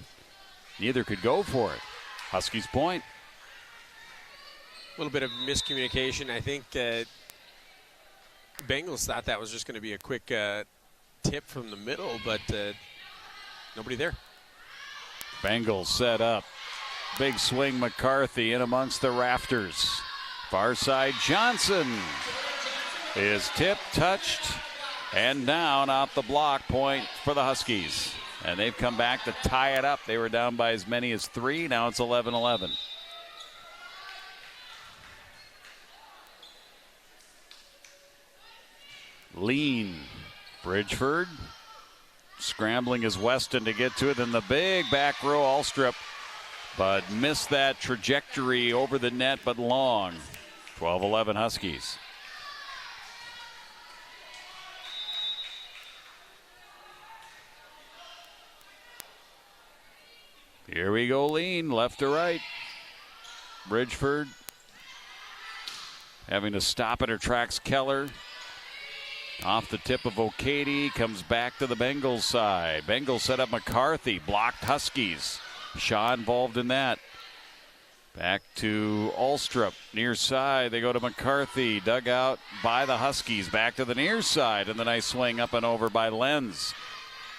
neither could go for it. Huskies point. A little bit of miscommunication. I think Bengals thought that was just going to be a quick tip from the middle, but nobody there. Bengals set up. Big swing McCarthy in amongst the rafters. Far side Johnson is tipped, touched, and down off the block. Point for the Huskies. And they've come back to tie it up. They were down by as many as 3. Now it's 11-11. Lean. Bridgeford scrambling as Weston to get to it. Then the big back row Alstrup, but missed that trajectory over the net, but long. 12-11 Huskies. Here we go, Lean, left to right. Bridgeford having to stop in her tracks. Keller off the tip of Vocati, comes back to the Bengals side. Bengals set up McCarthy, blocked Huskies. Shaw involved in that. Back to Alstrup, near side. They go to McCarthy, dug out by the Huskies. Back to the near side, and the nice swing up and over by Lenz.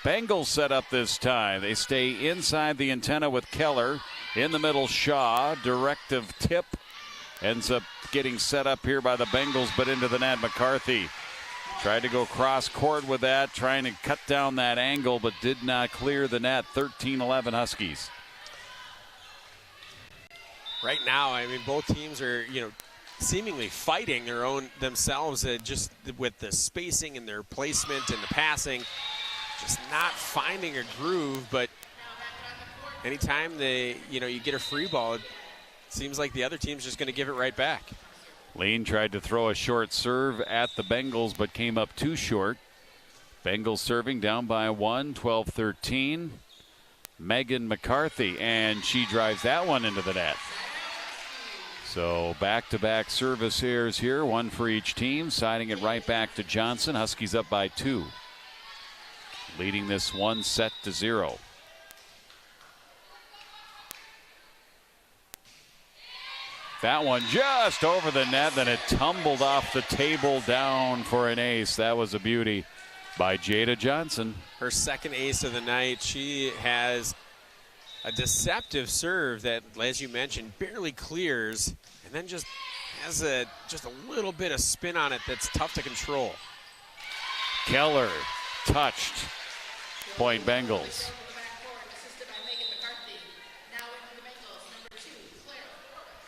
Bengals set up this time. They stay inside the antenna with Keller. In the middle, Shaw. Directive tip. Ends up getting set up here by the Bengals, but into the net. McCarthy tried to go cross court with that, trying to cut down that angle, but did not clear the net. 13-11 Huskies. Right now, I mean, both teams are, seemingly fighting themselves just with the spacing and their placement and the passing. Just not finding a groove, but anytime you get a free ball, it seems like the other team's just going to give it right back. Lean tried to throw a short serve at the Bengals, but came up too short. Bengals serving down by 1, 12-13. Megan McCarthy, and she drives that one into the net. So back-to-back service errors here, one for each team, siding it right back to Johnson. Huskies up by 2. Leading this 1-0. That one just over the net, then it tumbled off the table down for an ace. That was a beauty by Jada Johnson. Her second ace of the night. She has a deceptive serve that, as you mentioned, barely clears, and then just has just a little bit of spin on it that's tough to control. Keller touched. Point Bengals.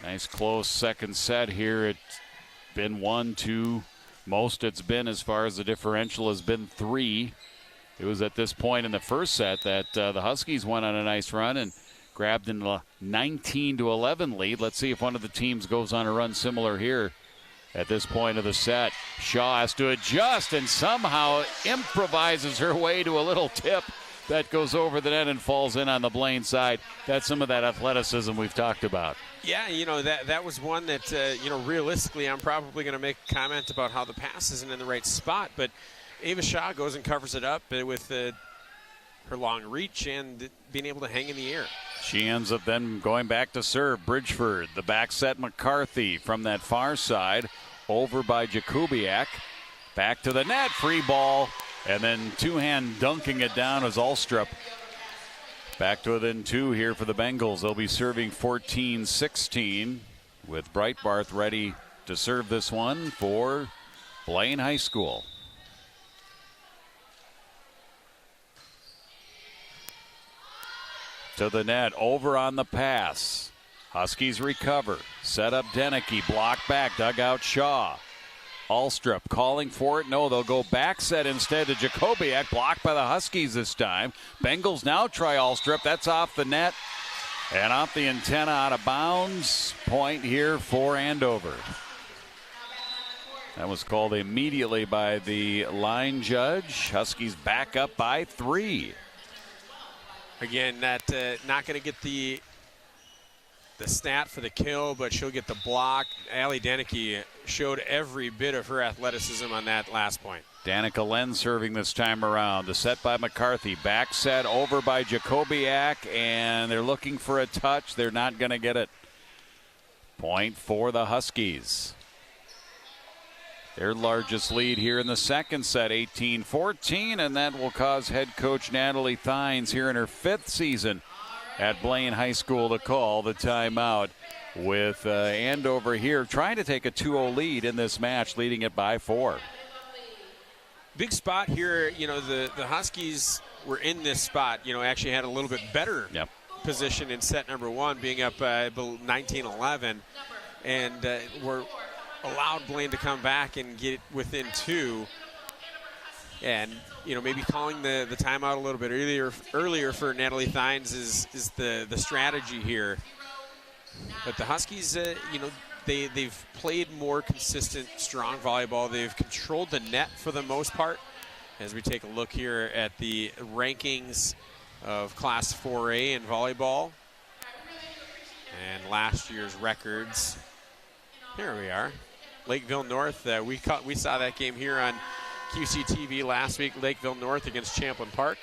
Nice close second set here. It's been 1-2. Most it's been, as far as the differential, has been 3. It was at this point in the first set that the Huskies went on a nice run and grabbed in a 19-11 lead. Let's see if one of the teams goes on a run similar here at this point of the set. Shaw has to adjust and somehow improvises her way to a little tip that goes over the net and falls in on the Blaine side. That's some of that athleticism we've talked about. Yeah, that was one that, realistically, I'm probably going to make a comment about how the pass isn't in the right spot. But Ava Shaw goes and covers it up with her long reach and being able to hang in the air. She ends up then going back to serve. Bridgeford, the back set McCarthy from that far side, over by Jakubiak. Back to the net, free ball, and then two-hand dunking it down as Alstrup. Back to within 2 here for the Bengals. They'll be serving 14-16 with Breitbarth ready to serve this one for Blaine High School. To the net, over on the pass. Huskies recover. Set up Deneke, blocked back, dug out Shaw. Alstrup calling for it. No, they'll go back set instead to Jakubiak, blocked by the Huskies this time. Bengals now try Alstrup. That's off the net and off the antenna, out of bounds. Point here for Andover. That was called immediately by the line judge. Huskies back up by 3. Again, that not going to get the stat for the kill, but she'll get the block. Allie Deneke showed every bit of her athleticism on that last point. Danica Len serving this time around. The set by McCarthy. Back set over by Jakubiak, and they're looking for a touch. They're not going to get it. Point for the Huskies. Their largest lead here in the second set, 18-14, and that will cause head coach Natalie Thines here in her 5th season at Blaine High School to call the timeout, with Andover here trying to take a 2-0 lead in this match, leading it by 4. Big spot here. The Huskies were in this spot, actually had a little bit better position in set number 1, being up 19-11, and were allowed Blaine to come back and get within 2. And, maybe calling the timeout a little bit earlier for Natalie Thines is the strategy here. But the Huskies, they've played more consistent, strong volleyball. They've controlled the net for the most part. As we take a look here at the rankings of Class 4A in volleyball and last year's records. Here we are. Lakeville North, we saw that game here on QCTV last week. Lakeville North against Champlin Park.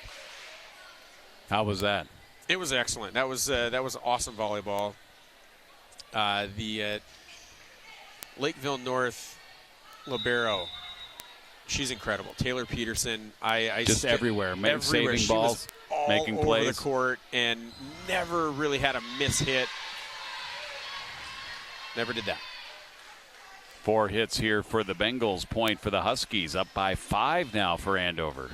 How was that? It was excellent. That was awesome volleyball. The Lakeville North libero, she's incredible. Taylor Peterson, just everywhere, saving balls, making all plays over the court, and never really had a miss hit. Never did that. 4 hits here for the Bengals. Point for the Huskies, up by 5 now for Andover.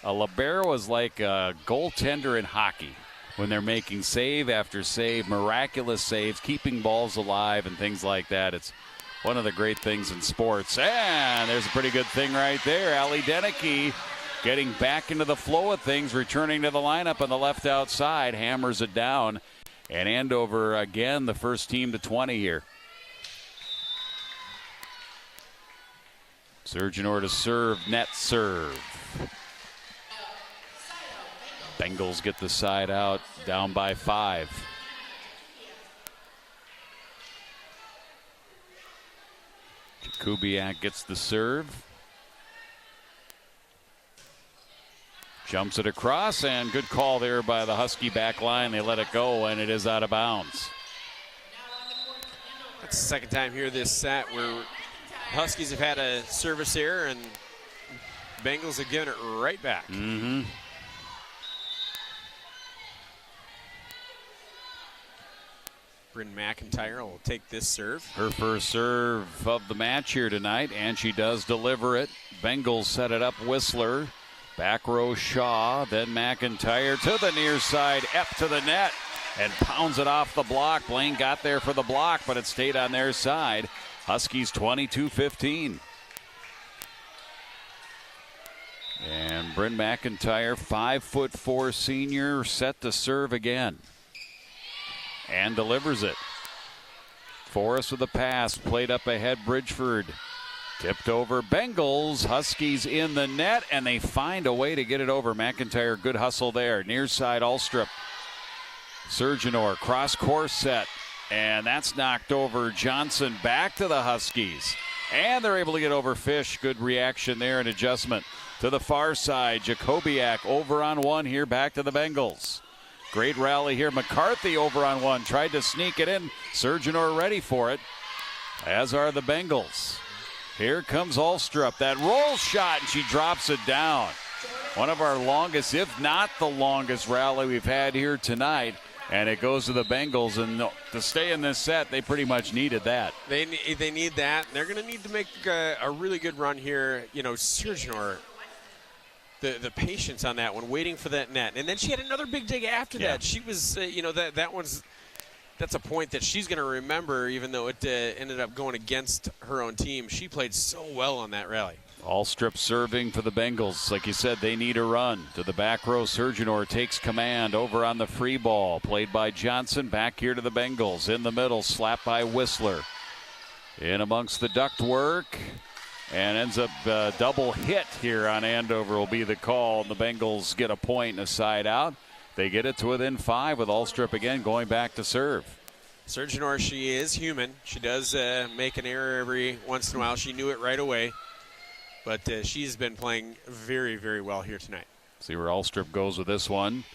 A libero is like a goaltender in hockey when they're making save after save, miraculous saves, keeping balls alive and things like that. It's one of the great things in sports. And there's a pretty good thing right there. Allie Deneke getting back into the flow of things, returning to the lineup on the left outside, hammers it down. And Andover, again, the first team to 20 here. Surgeonor to serve, net serve. Bengals get the side out, down by 5. Jakubiak gets the serve. Jumps it across, and good call there by the Husky back line. They let it go, and it is out of bounds. That's the second time here this set where Huskies have had a service error, and Bengals have given it right back. Mm-hmm. Bryn McIntyre will take this serve. Her first serve of the match here tonight, and she does deliver it. Bengals set it up. Whistler, back row Shaw, then McIntyre to the near side, Epp to the net, and pounds it off the block. Blaine got there for the block, but it stayed on their side. Huskies 22-15. And Bryn McIntyre, 5'4" senior, set to serve again. And delivers it. Forrest with a pass, played up ahead, Bridgeford. Tipped over Bengals. Huskies in the net, and they find a way to get it over. McIntyre, good hustle there. Near side, Alstrup. Surgenor, cross course set. And that's knocked over Johnson. Back to the Huskies. And they're able to get over Fish. Good reaction there and adjustment. To the far side, Jacobiak over on one here, back to the Bengals. Great rally here. McCarthy over on one. Tried to sneak it in. Surgenor ready for it, as are the Bengals. Here comes Alstrup. That roll shot, and she drops it down. One of our longest, if not the longest, rally we've had here tonight. And it goes to the Bengals. And to stay in this set, they pretty much needed that. They need that. They're going to need to make a really good run here. You know, Surgenor, the patience on that one, waiting for that net. And then she had another big dig after that. She was, that's a point that she's going to remember, even though it ended up going against her own team. She played so well on that rally. Alstrup serving for the Bengals. Like you said, they need a run. To the back row, Surgenor takes command over on the free ball. Played by Johnson, back here to the Bengals. In the middle, slapped by Whistler. In amongst the ductwork. And ends up double hit here on Andover will be the call. The Bengals get a point and a side out. They get it to within 5 with Alstrup again going back to serve. Surgenor, she is human. She does make an error every once in a while. She knew it right away. But she's been playing very, very well here tonight. See where Alstrup goes with this one.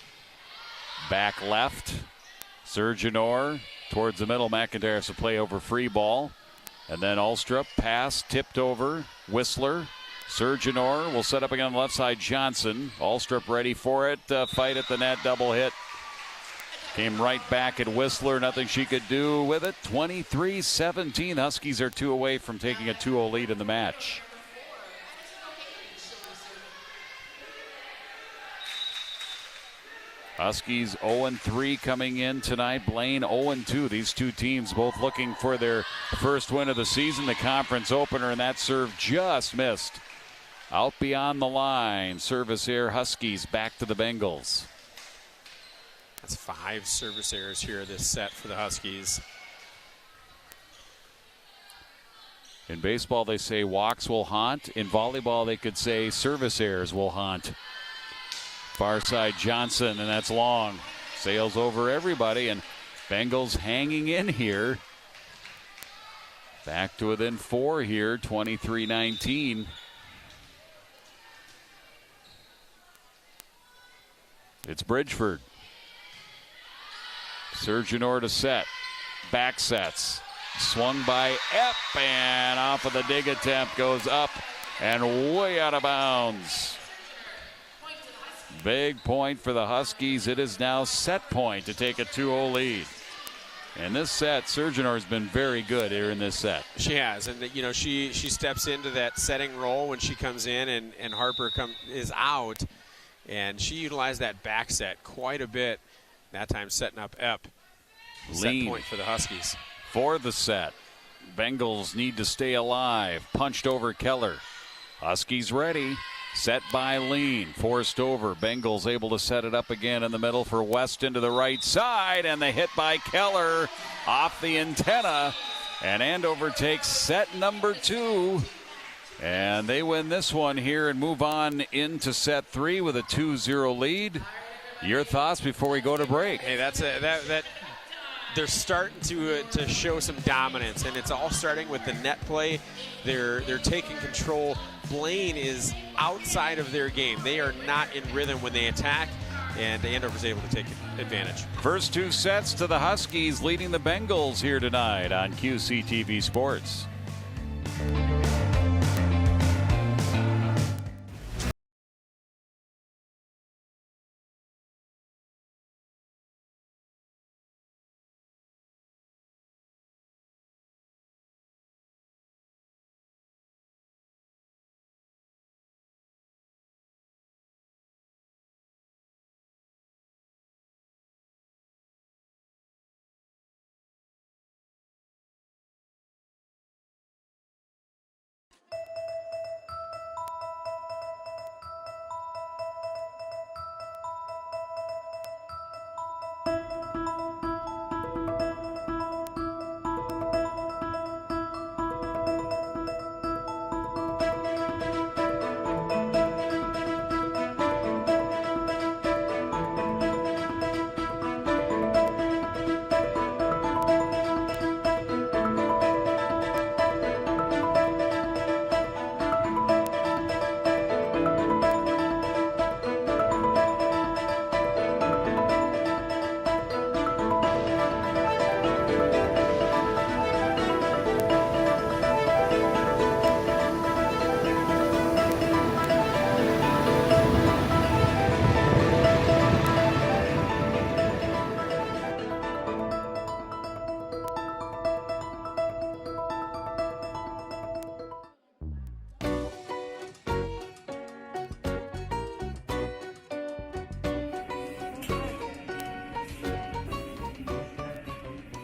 Back left. Surgenor towards the middle. McIntyre has to play over free ball. And then Alstrup, pass, tipped over. Whistler. Surgenor will set up again on the left side. Johnson. Alstrup ready for it. Fight at the net. Double hit. Came right back at Whistler. Nothing she could do with it. 23-17. Huskies are 2 away from taking a 2-0 lead in the match. Huskies 0-3 coming in tonight. Blaine 0-2. These two teams both looking for their first win of the season, the conference opener, and that serve just missed. Out beyond the line. Service error, Huskies back to the Bengals. That's 5 service errors here this set for the Huskies. In baseball, they say walks will haunt. In volleyball, they could say service errors will haunt. Far side Johnson, and that's long. Sails over everybody, and Bengals hanging in here. Back to within 4 here, 23-19. It's Bridgeford. Surgenor to set. Back sets. Swung by Epp, and off of the dig attempt goes up and way out of bounds. Big point for the Huskies. It is now set point to take a 2-0 lead. In this set, Surgenor has been very good here in this set. She has, and you know she steps into that setting role when she comes in, and Harper is out, and she utilized that back set quite a bit. That time setting up Epp. Set point for the Huskies. For the set, Bengals need to stay alive. Punched over Keller. Huskies ready. Set by Lean, forced over. Bengals able to set it up again in the middle for West into the right side, and the hit by Keller off the antenna. And Andover takes set number 2. And they win this one here and move on into set 3 with a 2-0 lead. Your thoughts before we go to break? Hey, that they're starting to show some dominance, and it's all starting with the net play. They're taking control. Blaine is outside of their game. They are not in rhythm when they attack, and Andover's able to take advantage. First 2 sets to the Huskies, leading the Bengals here tonight on QCTV Sports.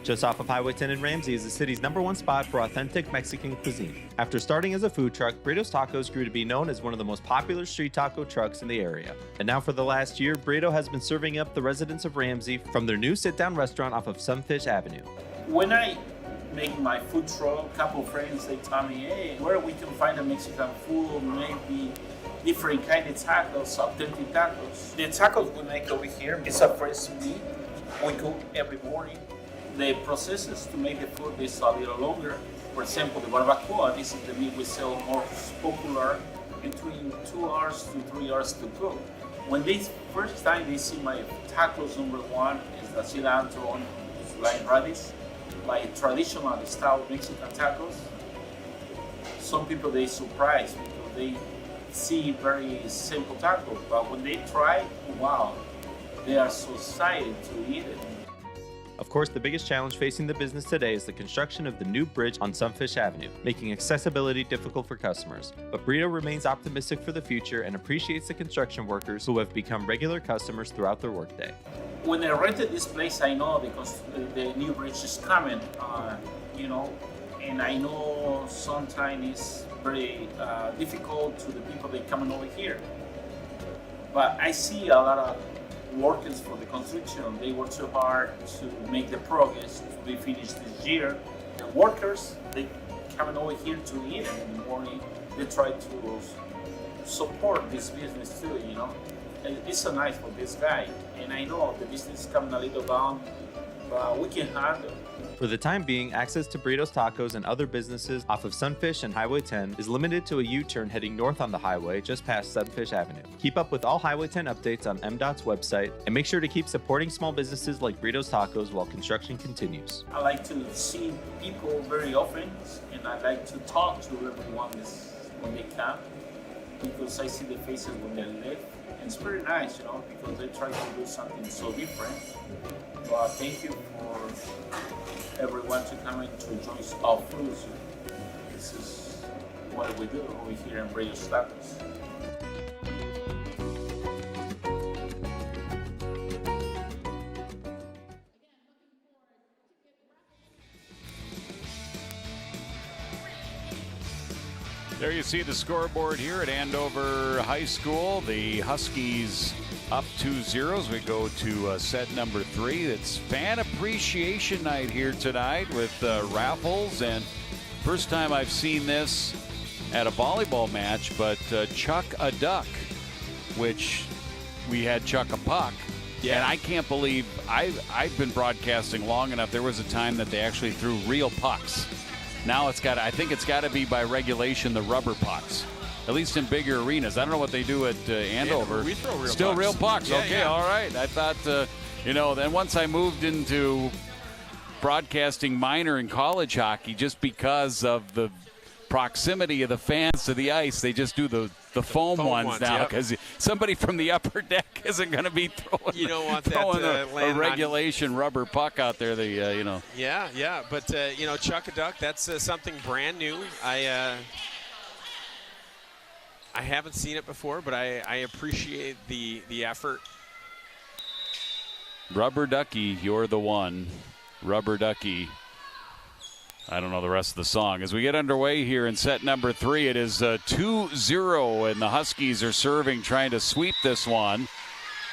Just off of Highway 10 in Ramsey is the city's #1 spot for authentic Mexican cuisine. After starting as a food truck, Burritos Tacos grew to be known as one of the most popular street taco trucks in the area. And now for the last year, Burrito has been serving up the residents of Ramsey from their new sit-down restaurant off of Sunfish Avenue. When I make my food truck, a couple of friends, they tell me, hey, where we can find a Mexican food, maybe different kind of tacos, authentic tacos. The tacos we make over here is a fresh meat. We cook every morning. The processes to make the food is a little longer. For example, the barbacoa, this is the meat we sell more popular, between 2 hours to 3 hours to cook. When they first time they see my tacos, #1 is the cilantro and lime radish, like traditional style Mexican tacos. Some people they surprised because they see very simple tacos, but when they try, wow, they are so excited to eat it. Of course, the biggest challenge facing the business today is the construction of the new bridge on Sunfish Avenue, making accessibility difficult for customers. But Burrito remains optimistic for the future and appreciates the construction workers who have become regular customers throughout their workday. When I rented this place, I know because the new bridge is coming, and I know sometimes it's very difficult to the people that coming over here. But I see a lot of workers for the construction. They work so hard to make the progress to be finished this year. The workers, they coming over here to eat in the morning. They try to support this business too, And it's so nice for this guy. And I know the business is coming a little down, but we can handle it. For the time being, access to Burritos Tacos and other businesses off of Sunfish and Highway 10 is limited to a U-turn heading north on the highway just past Sunfish Avenue. Keep up with all Highway 10 updates on MDOT's website, and make sure to keep supporting small businesses like Burritos Tacos while construction continues. I like to see people very often, and I like to talk to everyone when they come, because I see the faces when they live. And it's very nice, because they try to do something so different. But thank you for everyone to come and to enjoy our food. This is what we do over here in Burritos Tacos. There you see the scoreboard here at Andover High School. The Huskies up 2-0 as we go to set number 3. It's fan appreciation night here tonight with raffles, and first time I've seen this at a volleyball match, but Chuck a Duck, which we had Chuck a Puck. Yeah. And I can't believe I've been broadcasting long enough. There was a time that they actually threw real pucks. Now I think it's got to be by regulation the rubber pucks, at least in bigger arenas. I don't know what they do at Andover. We throw real Still pucks. Real pucks. Yeah, okay, yeah. All right. I thought, then once I moved into broadcasting minor and college hockey, just because of the proximity of the fans to the ice, they just do the foam ones now, because somebody from the upper deck isn't going to be throwing, you don't want throwing that a regulation rubber puck out there. Yeah, but Chuck a Duck, that's something brand new. I haven't seen it before, but I appreciate the effort. Rubber Ducky, you're the one. Rubber Ducky. I don't know the rest of the song. As we get underway here in set number 3, it is 2-0, and the Huskies are serving, trying to sweep this one.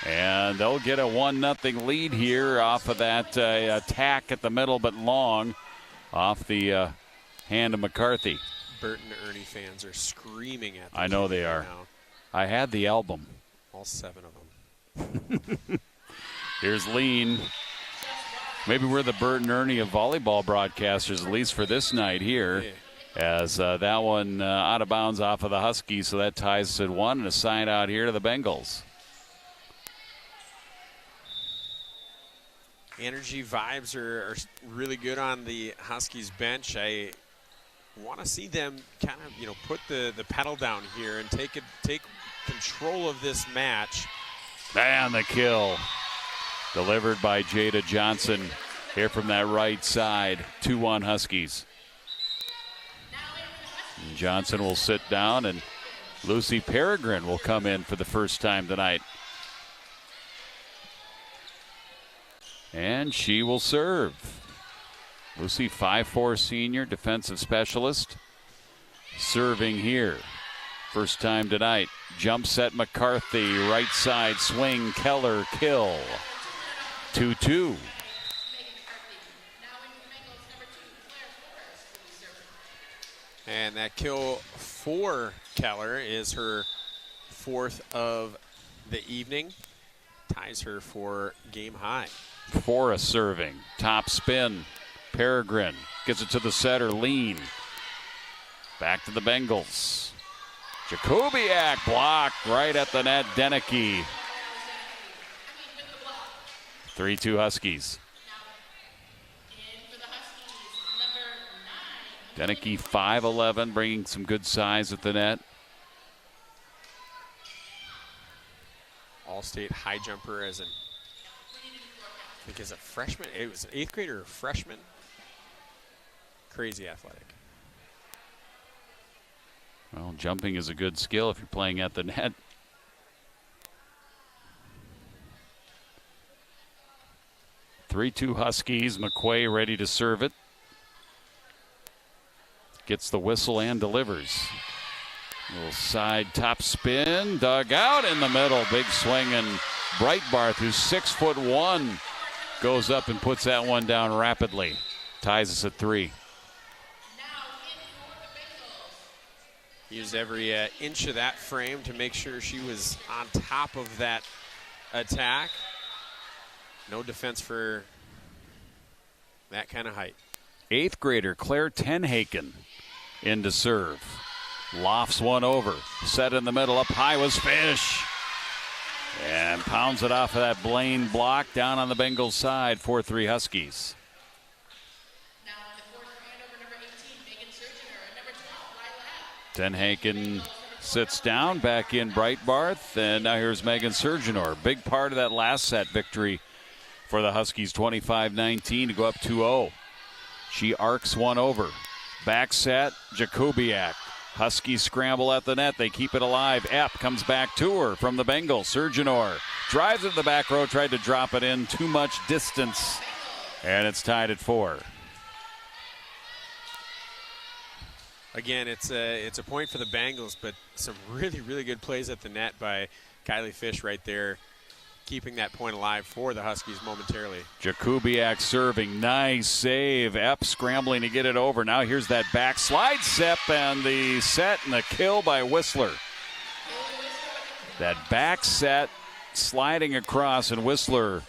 And they'll get a 1-0 lead here off of that attack at the middle, but long off the hand of McCarthy. Bert and Ernie fans are screaming at them. I know they are. Now. I had the album. All 7 of them. Here's Lean. Maybe we're the Bert and Ernie of volleyball broadcasters, at least for this night here. Yeah. As that one out of bounds off of the Huskies, so that ties at 1, and a sign out here to the Bengals. Energy vibes are really good on the Huskies bench. I want to see them kind of, put the pedal down here and take control of this match. And the kill. Delivered by Jada Johnson here from that right side. 2-1 Huskies. And Johnson will sit down, and Lucy Peregrine will come in for the first time tonight. And she will serve. Lucy, 5'4" senior, defensive specialist. Serving here. First time tonight. Jump set McCarthy. Right side swing. Keller kill. 2-2. And that kill for Keller is her 4th of the evening. Ties her for game high. Fora serving. Top spin. Peregrine gets it to the setter. Lean. Back to the Bengals. Jakubiak blocked right at the net. Deneke. 3-2 Huskies. Deneke 5'11", bringing some good size at the net. All-state high jumper I think as a freshman. It was an 8th grader or freshman. Crazy athletic. Well, jumping is a good skill if you're playing at the net. (3-2) Huskies. McQuay ready to serve it. Gets the whistle and delivers. Little side top spin. Dug out in the middle. Big swing, and Breitbarth, who's 6'1", goes up and puts that one down rapidly. Ties us at 3. Used every inch of that frame to make sure she was on top of that attack. No defense for that kind of height. 8th grader Claire Tenhaken in to serve. Lofts one over. Set in the middle. Up high was Fish. And pounds it off of that Blaine block down on the Bengals side. 4-3 Huskies. Tenhaken sits down, back in Breitbarth, and now here's Megan Surgenor. Big part of that last set victory for the Huskies, 25-19 to go up 2-0. She arcs one over. Back set, Jakubiak. Huskies scramble at the net. They keep it alive. Epp comes back to her from the Bengals. Surgenor drives it to the back row, tried to drop it in. Too much distance, and it's tied at 4. Again, it's a point for the Bengals, but some really, really good plays at the net by Kylie Fish right there, keeping that point alive for the Huskies momentarily. Jakubiak serving. Nice save. Epp scrambling to get it over. Now here's that backslide step and the set and the kill by Whistler. That back set sliding across, and Whistler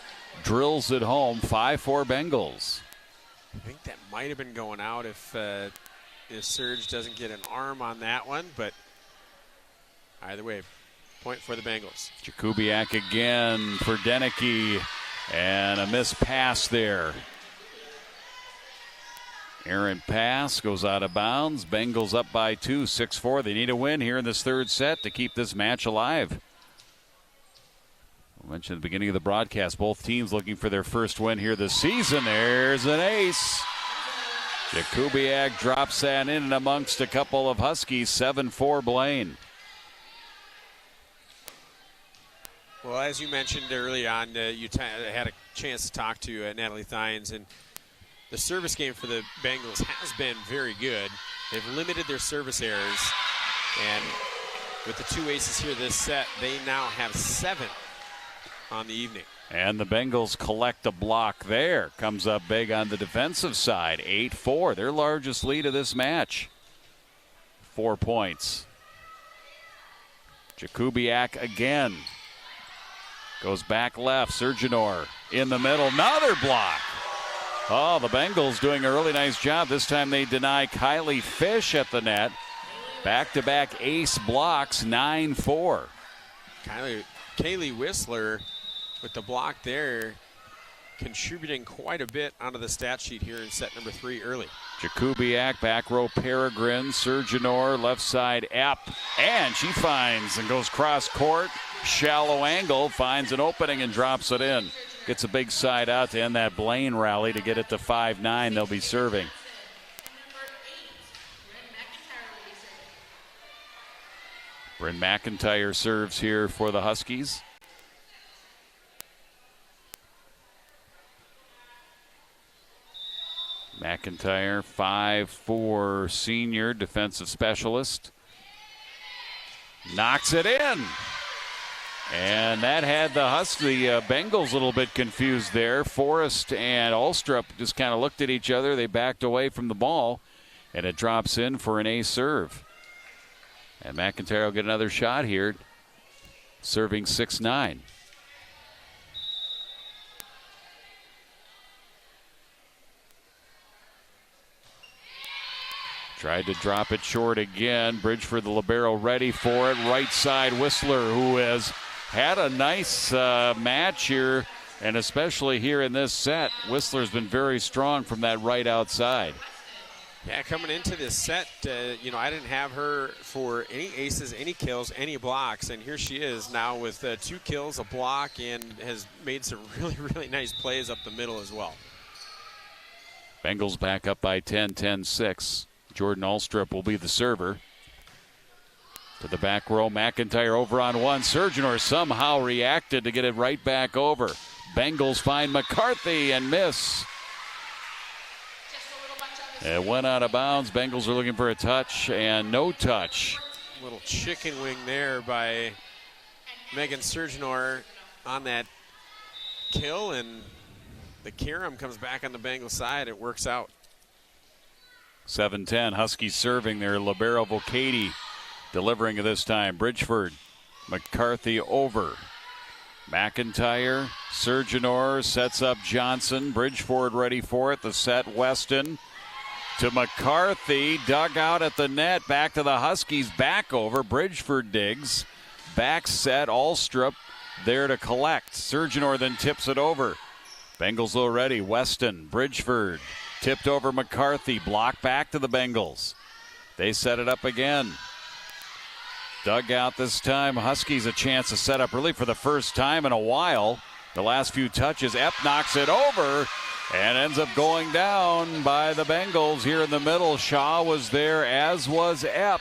drills it home. 5-4 Bengals. I think that might have been going out if Surge doesn't get an arm on that one, but either way, point for the Bengals. Jakubiak again for Deneke, and a missed pass there. Errant pass goes out of bounds. Bengals up by 2, 6-4. They need a win here in this third set to keep this match alive. I mentioned at the beginning of the broadcast, both teams looking for their first win here this season. There's an ace. Jakubiak drops that in and amongst a couple of Huskies. 7-4 Blaine. Well, as you mentioned early on, you had a chance to talk to Natalie Thines, and the service game for the Bengals has been very good. They've limited their service errors, and with the 2 aces here this set, they now have 7 on the evening. And the Bengals collect a block there. Comes up big on the defensive side. 8-4, their largest lead of this match. 4 points. Jakubiak again. Goes back left. Surgenor in the middle. Another block. Oh, the Bengals doing a really nice job. This time they deny Kylie Fish at the net. Back-to-back ace blocks. 9-4. Kaylee Whistler with the block there, contributing quite a bit onto the stat sheet here in set number 3 early. Jakubiak, back row Peregrine, Surgenor, left side Epp, and she finds and goes cross court, shallow angle, finds an opening and drops it in. Gets a big side out to end that Blaine rally to get it to 5-9. They'll be serving. Bryn McIntyre serves here for the Huskies. McIntyre, 5'4" senior defensive specialist. Knocks it in. And that had the Bengals a little bit confused there. Forrest and Ulstrup just kind of looked at each other. They backed away from the ball, and it drops in for an ace serve. And McIntyre will get another shot here, serving 6-9. Tried to drop it short again. Bridgeford, the libero, ready for it. Right side, Whistler, who has had a nice match here, and especially here in this set. Whistler's been very strong from that right outside. Yeah, coming into this set, I didn't have her for any aces, any kills, any blocks, and here she is now with 2 kills, a block, and has made some really, really nice plays up the middle as well. Bengals back up by 10, 10-6. Jordan Ulstrup will be the server. To the back row, McIntyre over on one. Surgeonor somehow reacted to get it right back over. Bengals find McCarthy and miss. It went out of bounds. Bengals are looking for a touch and no touch. Little chicken wing there by Megan Surgeonor on that kill, and the Karam comes back on the Bengals side. It works out. 7-10, Huskies serving their libero Vocati, delivering this time. Bridgeford, McCarthy over. McIntyre, Surgeonor sets up Johnson. Bridgeford ready for it. The set, Weston to McCarthy, dug out at the net. Back to the Huskies, back over. Bridgeford digs. Back set, Ulstrup there to collect. Surgeonor then tips it over. Bengals low ready. Weston, Bridgeford. Tipped over McCarthy. Block back to the Bengals. They set it up again. Dug out this time. Huskies a chance to set up really for the first time in a while. The last few touches. Epp knocks it over and ends up going down by the Bengals here in the middle. Shaw was there, as was Epp,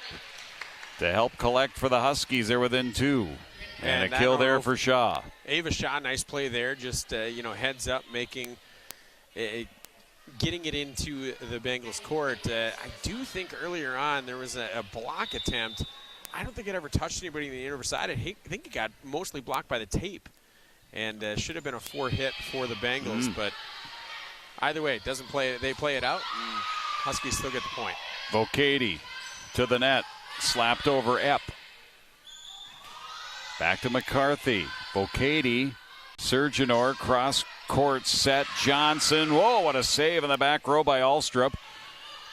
to help collect for the Huskies. They're within 2. And a kill there for Shaw. Ava Shaw, nice play there. Just, heads up, making getting it into the Bengals court. I do think earlier on there was a block attempt. I don't think it ever touched anybody on the Andover side. I think it got mostly blocked by the tape, and should have been a 4 hit for the Bengals. But either way, doesn't play. They play it out, and Huskies still get the point. Vocati to the net, slapped over Epp. Back to McCarthy. Vocati, Surgeonor, cross court set. Johnson. Whoa, what a save in the back row by Ulstrup.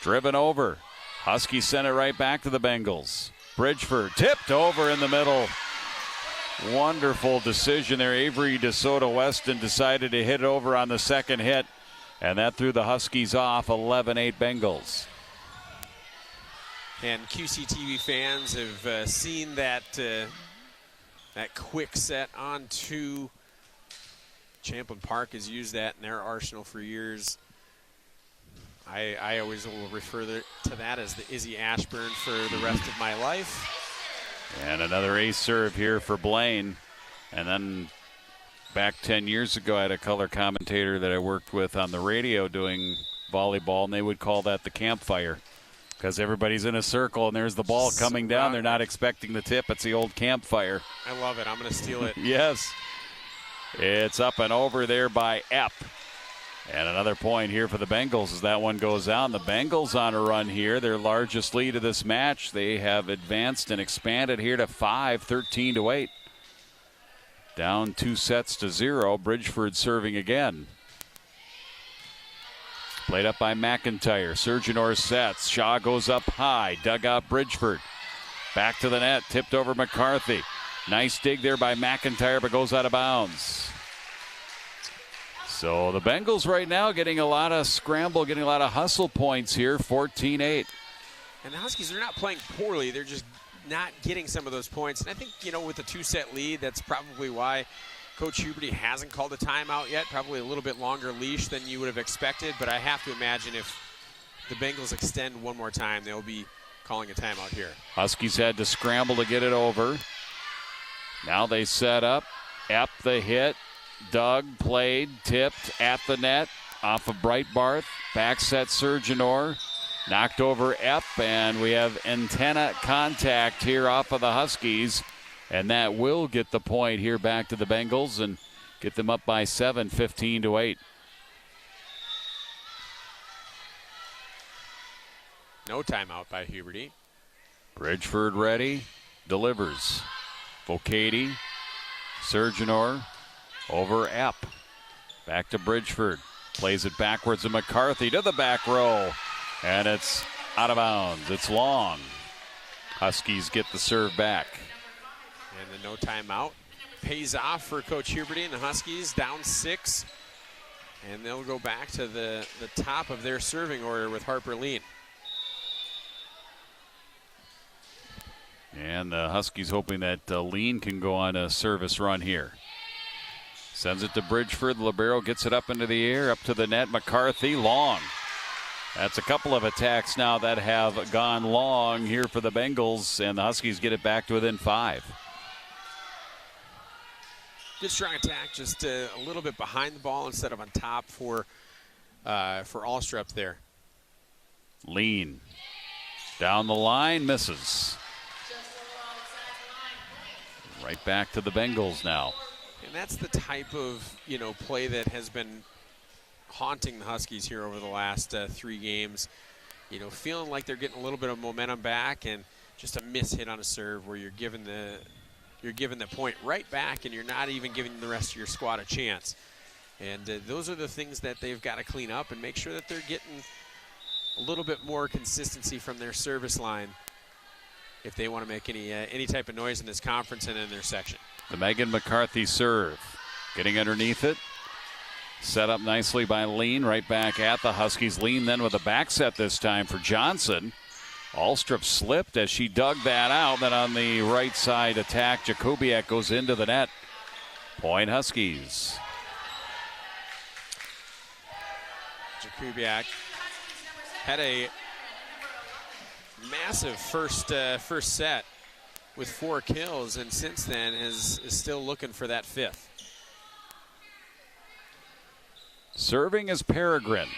Driven over. Huskies sent it right back to the Bengals. Bridgeford tipped over in the middle. Wonderful decision there. Avery DeSoto Weston decided to hit it over on the second hit, and that threw the Huskies off. 11-8 Bengals. And QCTV fans have seen that quick set onto Champlin Park. Has used that in their arsenal for years. I always will refer to that as the Izzy Ashburn for the rest of my life. And another ace serve here for Blaine. And then back 10 years ago, I had a color commentator that I worked with on the radio doing volleyball, and they would call that the campfire, because everybody's in a circle and there's the ball coming down. They're not expecting the tip. It's the old campfire. I love it. I'm going to steal it. Yes. It's up and over there by Epp. And another point here for the Bengals as that one goes out. The Bengals on a run here, their largest lead of this match. They have advanced and expanded here to 5, 13-8. Down 2-0. Bridgeford serving again. Played up by McIntyre. Surgeonor sets. Shaw goes up high. Dug out Bridgeford. Back to the net. Tipped over McCarthy. Nice dig there by McIntyre, but goes out of bounds. So the Bengals right now getting a lot of scramble, getting a lot of hustle points here. 14-8. And the Huskies are not playing poorly. They're just not getting some of those points. And I think, with the 2-set lead, that's probably why Coach Huberty hasn't called a timeout yet. Probably a little bit longer leash than you would have expected. But I have to imagine if the Bengals extend one more time, they'll be calling a timeout here. Huskies had to scramble to get it over. Now they set up. Epp the hit. Dug, played, tipped at the net. off of Breitbarth. Back set Surgeonor. Knocked over Epp, and we have antenna contact here off of the Huskies. And that will get the point here back to the Bengals and get them up by 7, 15-8. No timeout by Huberty. Bridgeford ready. Delivers. Vocati. Surgeonor. Over Epp. Back to Bridgeford. Plays it backwards to McCarthy to the back row. And it's out of bounds. It's long. Huskies get the serve back. And the no timeout pays off for Coach Huberty and the Huskies, down 6. And they'll go back to the top of their serving order with Harper Lean. And the Huskies hoping that Lean can go on a service run here. Sends it to Bridgeford. Libero gets it up into the air, up to the net. McCarthy, long. That's a couple of attacks now that have gone long here for the Bengals, and the Huskies get it back to within 5. Good strong attack, just a little bit behind the ball instead of on top for Alstrup there. Lean. Down the line, misses. Right back to the Bengals now. And that's the type of, play that has been haunting the Huskies here over the last 3 games. Feeling like they're getting a little bit of momentum back, and just a miss hit on a serve where you're given the point right back, and you're not even giving the rest of your squad a chance. And those are the things that they've got to clean up and make sure that they're getting a little bit more consistency from their service line if they want to make any type of noise in this conference and in their section. The Megan McCarthy serve. Getting underneath it. Set up nicely by Lean, right back at the Huskies. Lean then with a back set this time for Johnson. Alstrup slipped as she dug that out. Then on the right side attack, Jakubiak goes into the net. Point Huskies. Jakubiak had a massive first set with 4 kills, and since then is still looking for that 5th. Serving is Peregrine.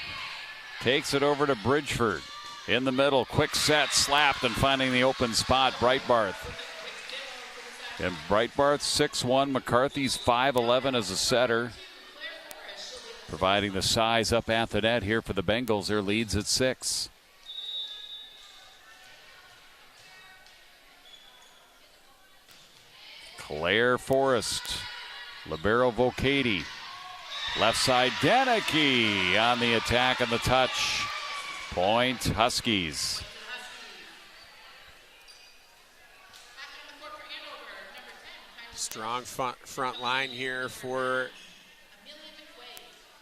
Takes it over to Bridgeford. In the middle, quick set, slapped, and finding the open spot, Breitbarth. And Breitbarth 6'1", McCarthy's 5'11" as a setter. Providing the size up at the net here for the Bengals. Their lead's at 6. Claire Forrest. Libero Vocati. Left side, Danicky on the attack and the touch. Point Huskies. Strong front line here for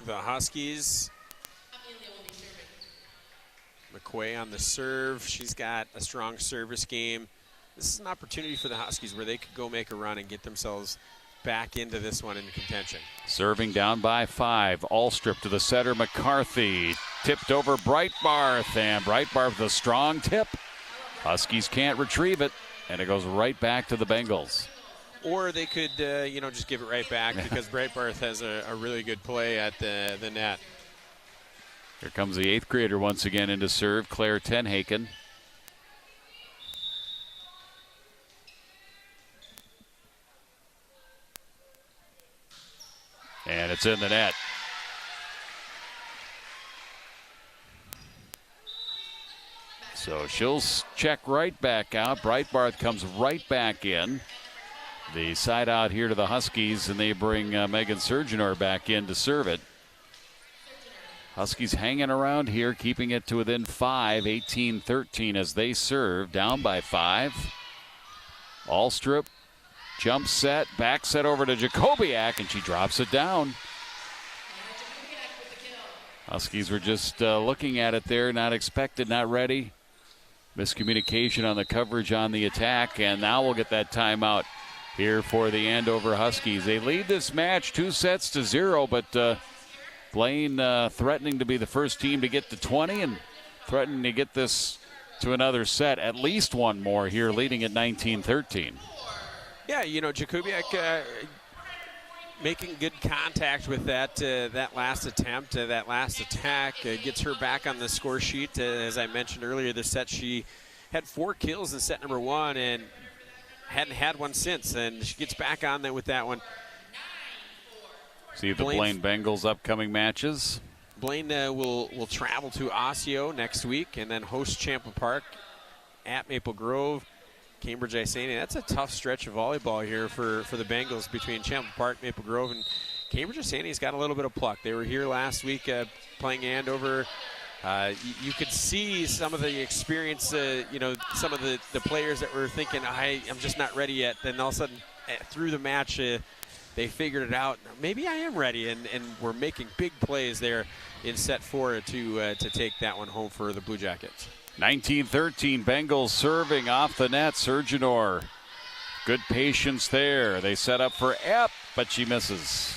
the Huskies. McQuay on the serve. She's got a strong service game. This is an opportunity for the Huskies where they could go make a run and get themselves back into this one in contention. Serving down by 5. Alstrup to the setter, McCarthy. Tipped over Breitbarth, and Breitbarth with a strong tip. Huskies can't retrieve it, and it goes right back to the Bengals. Or they could, just give it right back because Breitbarth has a really good play at the net. Here comes the 8th grader once again into serve, Claire Tenhaken. And it's in the net. So she'll check right back out. Breitbarth comes right back in. The side out here to the Huskies, and they bring Megan Surgeonor back in to serve it. Huskies hanging around here, keeping it to within 5, 18-13 as they serve, down by 5. Alstrup, jump set, back set over to Jakubiak, and she drops it down. Huskies were just looking at it there, not expected, not ready. Miscommunication on the coverage on the attack, and now we'll get that timeout here for the Andover Huskies. They lead this match 2-0, but Blaine threatening to be the first team to get to 20 and threatening to get this to another set, at least one more here, leading at 19-13. Yeah, Jakubiak making good contact with that last attempt, that last attack. Gets her back on the score sheet. As I mentioned earlier, this set she had 4 kills in set number 1 and hadn't had one since. And she gets back on there with that one. See the Blaine Bengals upcoming matches. Blaine will travel to Osseo next week and then host Champa Park at Maple Grove. Cambridge Isani. That's a tough stretch of volleyball here for the Bengals between Champa Park, Maple Grove, and Cambridge Isani's got a little bit of pluck. They were here last week playing Andover. You could see some of the experience, some of the players that were thinking, I'm just not ready yet. Then all of a sudden, through the match, they figured it out. Maybe I am ready, and we're making big plays there in set 4 to take that one home for the Blue Jackets. 19-13, Bengals serving off the net. Surgeonor, good patience there. They set up for Epp, but she misses.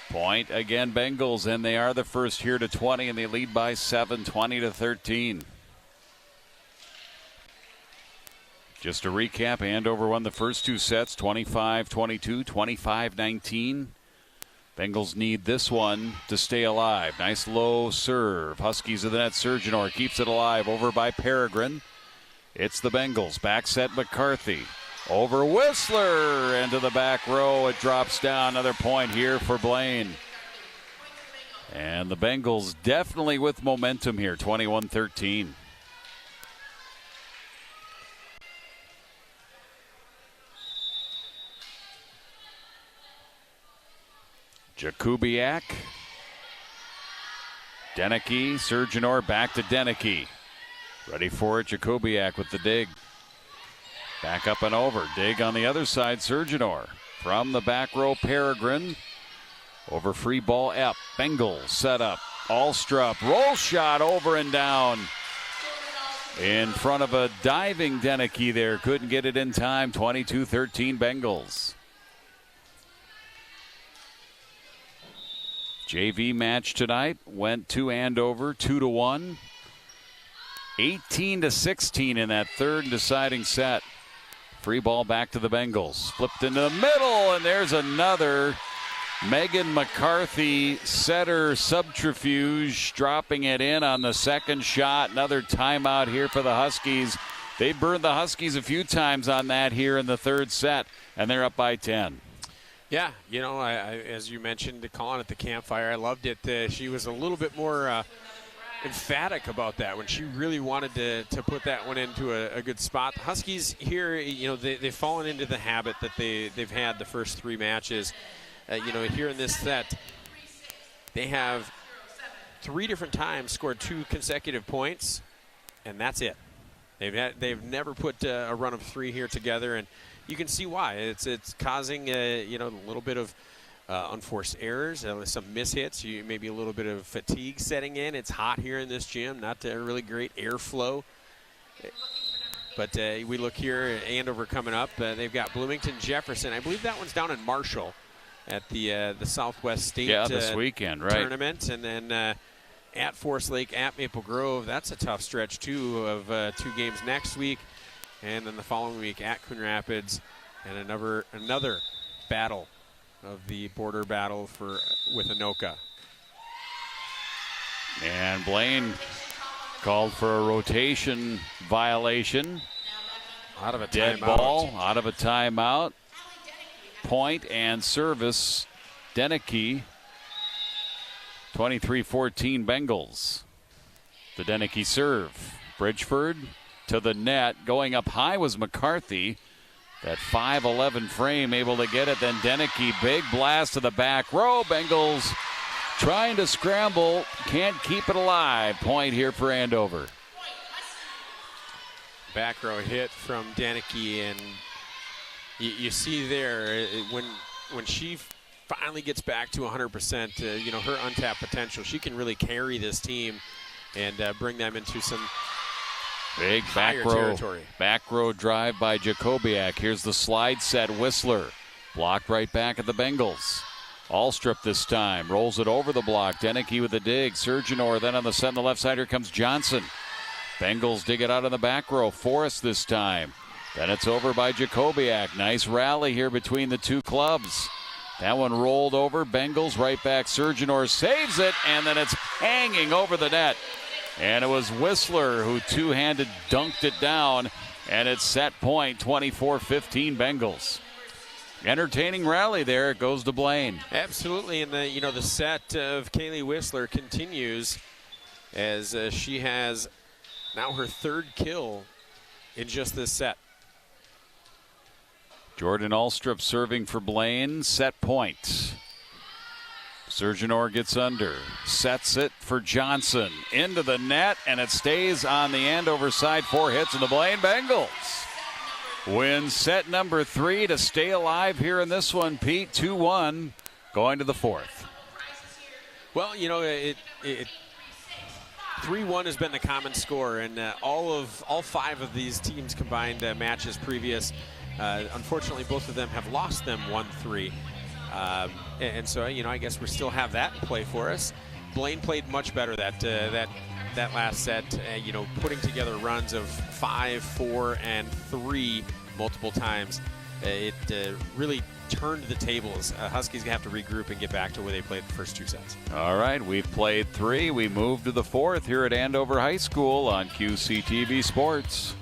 Point again, Bengals, and they are the first here to 20, and they lead by 7, 20-13. Just to recap, Andover won the first 2 sets, 25-22, 25-19. Bengals need this one to stay alive. Nice low serve. Huskies of the net. Surgeonor keeps it alive. Over by Peregrine. It's the Bengals. Back set McCarthy. Over Whistler. Into the back row. It drops down. Another point here for Blaine. And the Bengals definitely with momentum here. 21-13. Jakubiak. Deneke. Surgeonor back to Deneke. Ready for it. Jakubiak with the dig. Back up and over. Dig on the other side. Surgeonor. From the back row, Peregrine. Over free ball, Epp. Bengals set up. Alstrup. Roll shot over and down. In front of a diving Deneke there. Couldn't get it in time. 22-13 Bengals. JV match tonight went to Andover 2-1. 18-16 in that third deciding set. Free ball back to the Bengals. Flipped into the middle, and there's another. Megan McCarthy setter subterfuge, dropping it in on the second shot. Another timeout here for the Huskies. They burned the Huskies a few times on that here in the third set, and they're up by 10. Yeah, I as you mentioned, calling it the campfire, I loved it. She was a little bit more emphatic about that when she really wanted to put that one into a good spot. The Huskies here, they've fallen into the habit that they've had the first 3 matches. Here in this set, they have 3 different times scored 2 consecutive points, and that's it. They've never put a run of 3 here together, and you can see why. It's causing a little bit of unforced errors, some mishits, maybe a little bit of fatigue setting in. It's hot here in this gym, not a really great airflow. But we look here, Andover coming up. They've got Bloomington Jefferson. I believe that one's down in Marshall at the Southwest State this weekend, right? Tournament, and then at Forest Lake, at Maple Grove. That's a tough stretch too of 2 games next week. And then the following week at Coon Rapids, and another battle of the border battle with Anoka. And Blaine called for a rotation violation. Out of a dead timeout. Ball, out of a timeout. Point and service, Deneke. 23-14 Bengals. The Deneke serve. Bridgeford to the net. Going up high was McCarthy. That 5'11" frame able to get it. Then Deneke, big blast to the back row. Bengals trying to scramble. Can't keep it alive. Point here for Andover. Back row hit from Deneke, and you see there when she finally gets back to 100%, her untapped potential, she can really carry this team and bring them into some big back row drive by Jakubiak. Here's the slide set. Whistler blocked right back at the Bengals. Alstrup this time rolls it over the block. Deneke with the dig. Surgeonor then on the set on the left side. Here comes Johnson. Bengals dig it out in the back row. Forrest this time. Then it's over by Jakubiak. Nice rally here between the 2 clubs. That one rolled over. Bengals right back. Surgeonor saves it, and then it's hanging over the net. And it was Whistler who two-handed dunked it down, and it's set point, 24-15 Bengals. Entertaining rally there. It goes to Blaine. Absolutely, and the set of Kaylee Whistler continues as she has now her third kill in just this set. Jordan Alstrup serving for Blaine. Set point. Surgeonor gets under. Sets it for Johnson. Into the net, and it stays on the Andover side. 4 hits, and the Blaine Bengals win set number 3 to stay alive here in this one, Pete. 2-1 going to the 4th. Well, 3-1 has been the common score, and all 5 of these teams combined matches previous. Unfortunately, both of them have lost them 1-3. And so, I guess we still have that in play for us. Blaine played much better that last set, putting together runs of 5, 4, and 3 multiple times. It really turned the tables. Huskies have to regroup and get back to where they played the first 2 sets. All right, we've played 3. We move to the 4th here at Andover High School on QCTV Sports.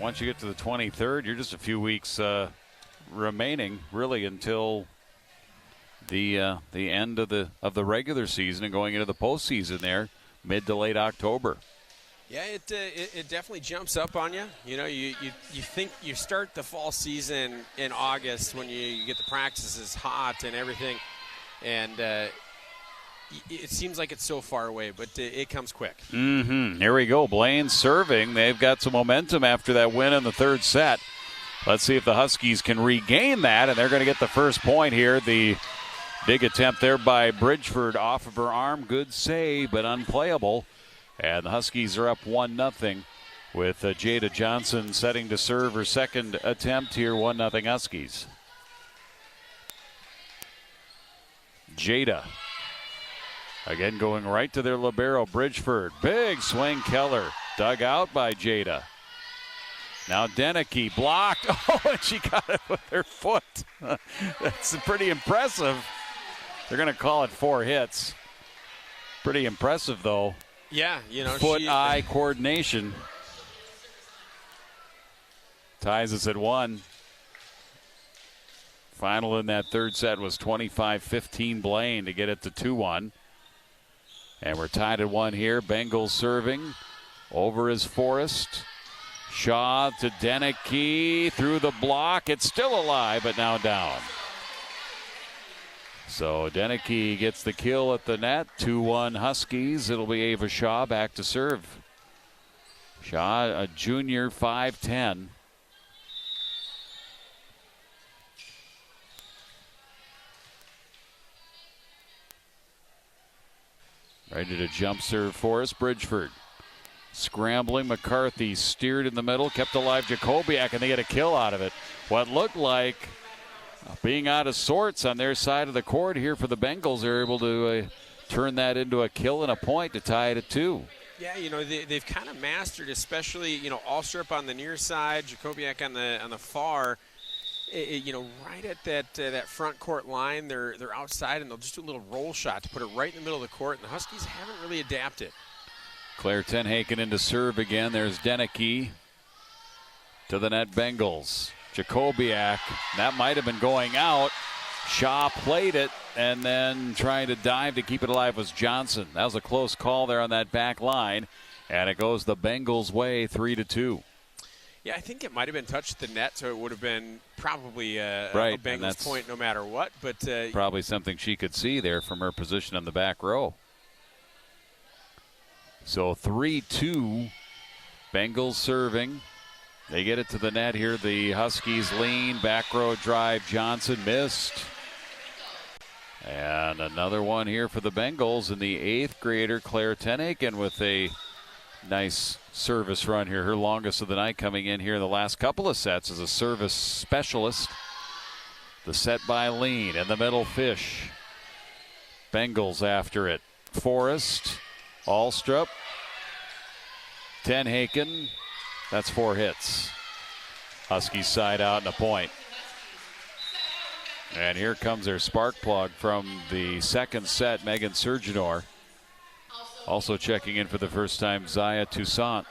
Once you get to the 23rd, you're just a few weeks remaining, really, until the end of the regular season and going into the postseason there, mid to late October. Yeah, it definitely jumps up on you. You think you start the fall season in August when you get the practices hot and everything, and it seems like it's so far away, but it comes quick. Here we go. Blaine serving. They've got some momentum after that win in the 3rd set. Let's see if the Huskies can regain that, and they're going to get the first point here. The big attempt there by Bridgeford off of her arm. Good save, but unplayable. And the Huskies are up 1-0 with Jada Johnson setting to serve her second attempt here. 1-0 Huskies. Jada. Again, going right to their libero, Bridgeford. Big swing, Keller Dug out by Jada. Now Deneke blocked. Oh, and she got it with her foot. That's pretty impressive. They're going to call it 4 hits. Pretty impressive, though. Yeah, Foot-eye coordination. Ties us at 1. Final in that third set was 25-15 Blaine to get it to 2-1. And we're tied at 1 here. Bengals serving. Over is Forrest. Shaw to Deneke through the block. It's still alive, but now down. So Deneke gets the kill at the net. 2-1 Huskies. It'll be Ava Shaw back to serve. Shaw, a junior, 5'10". Ready to jump serve for us, Bridgeford. Scrambling, McCarthy steered in the middle, kept alive Jacobiak, and they get a kill out of it. What looked like being out of sorts on their side of the court here for the Bengals. They're able to turn that into a kill and a point to tie it at 2. Yeah, they've kind of mastered, especially, Alstrup on the near side, Jacobiak on the far. Right at that front court line, they're outside, and they'll just do a little roll shot to put it right in the middle of the court, and the Huskies haven't really adapted. Claire Tenhaken into serve again. There's Deneke to the net, Bengals. Jacobiak, that might have been going out. Shaw played it, and then trying to dive to keep it alive was Johnson. That was a close call there on that back line, and it goes the Bengals' way, 3-2. Yeah, I think it might have been touched the net, so it would have been probably a Bengals point no matter what. But probably something she could see there from her position on the back row. So 3-2, Bengals serving. They get it to the net here. The Huskies lean, back row drive. Johnson missed. And another one here for the Bengals, and the 8th grader, Claire Tenhaken, with a nice service run here. Her longest of the night coming in here in the last couple of sets as a service specialist. The set by Lean in the middle, Fish. Bengals after it. Forrest, Alstrup, Tenhaken. That's 4 hits. Huskies side out and a point. And here comes their spark plug from the second set, Megan Surgenor. Also checking in for the first time, Zaya Toussaint.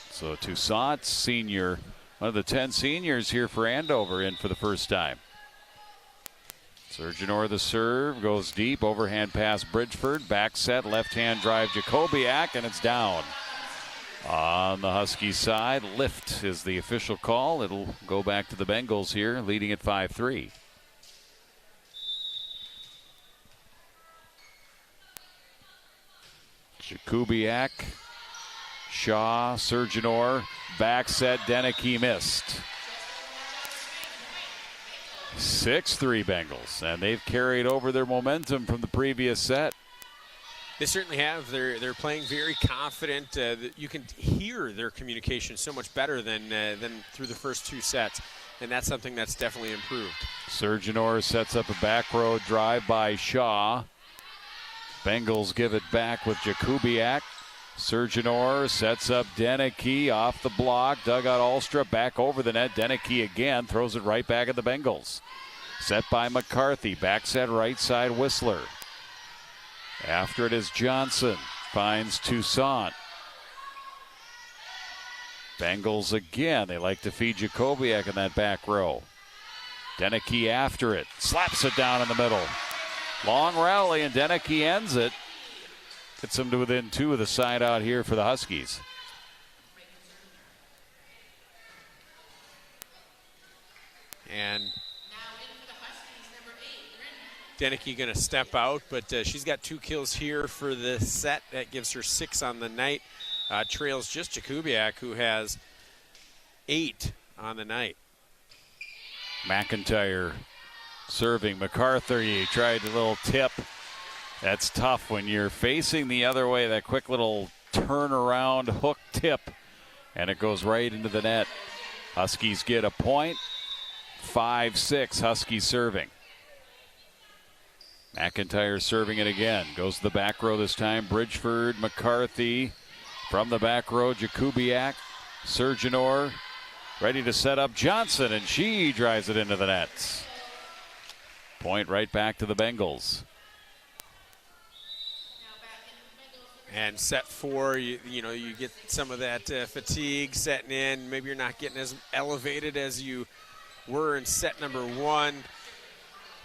So Toussaint, senior, one of the 10 seniors here for Andover, in for the first time. Surgenor the serve, goes deep, overhand pass Bridgeford, back set, left-hand drive Jacobiak, and it's down. On the Huskies side, lift is the official call. It'll go back to the Bengals here, leading at 5-3. Jakubiak, Shaw, Surgenor, back set, Deneke missed. 6-3 Bengals, and they've carried over their momentum from the previous set. They certainly have. They're playing very confident. You can hear their communication so much better than through the first 2 sets, and that's something that's definitely improved. Surgenor sets up a back row drive by Shaw. Bengals give it back with Jakubiak. Surgenor sets up Deneke off the block. Dugout Alstrup back over the net. Deneke again throws it right back at the Bengals. Set by McCarthy. Back set right side Whistler. After it is Johnson. Finds Toussaint. Bengals again. They like to feed Jacobiak in that back row. Deneke after it. Slaps it down in the middle. Long rally, and Deneke ends it. Gets them to within 2 of the side out here for the Huskies. And Deneke going to step out, but she's got 2 kills here for the set. That gives her 6 on the night. Trails just Jakubiak, who has 8 on the night. McIntyre serving. McCarthy tried a little tip. That's tough when you're facing the other way. That quick little turnaround hook tip, and it goes right into the net. Huskies get a point. 5-6 Huskies serving. McIntyre serving it again. Goes to the back row this time. Bridgeford, McCarthy. From the back row, Jakubiak, Surgeonor, ready to set up Johnson, and she drives it into the net. Point right back to the Bengals. And set 4, you know, you get some of that fatigue setting in. Maybe you're not getting as elevated as you were in set number 1.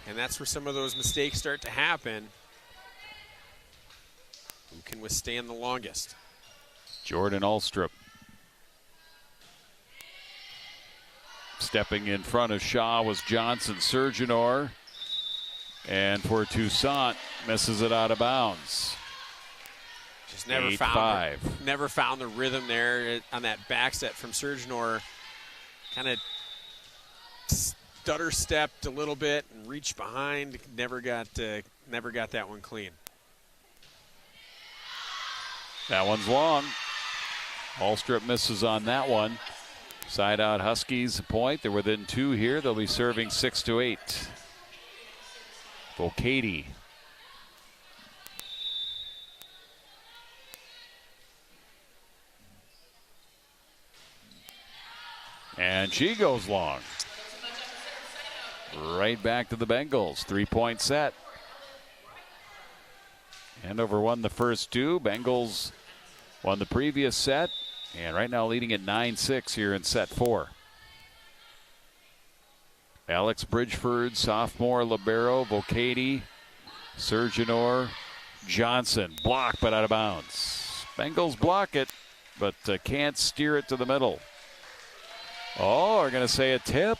And that's where some of those mistakes start to happen. Who can withstand the longest? Jordan Alstrup. Stepping in front of Shaw was Johnson. Surgeonor. And for Toussaint, misses it out of bounds. Just never found the rhythm there on that back set from Surgeonor. Kind of stutter stepped a little bit and reached behind. Never got that one clean. That one's long. Alstrup misses on that one. Side out Huskies a point. They're within 2 here. They'll be serving 6-8. Volcati. And she goes long. Right back to the Bengals. 3-point set. Andover won the first 2. Bengals won the previous set. And right now leading at 9-6 here in set 4. Alex Bridgeford, sophomore libero, Volcati, Surgeonor, Johnson. Block, but out of bounds. Bengals block it, but can't steer it to the middle. Oh, we're going to say a tip.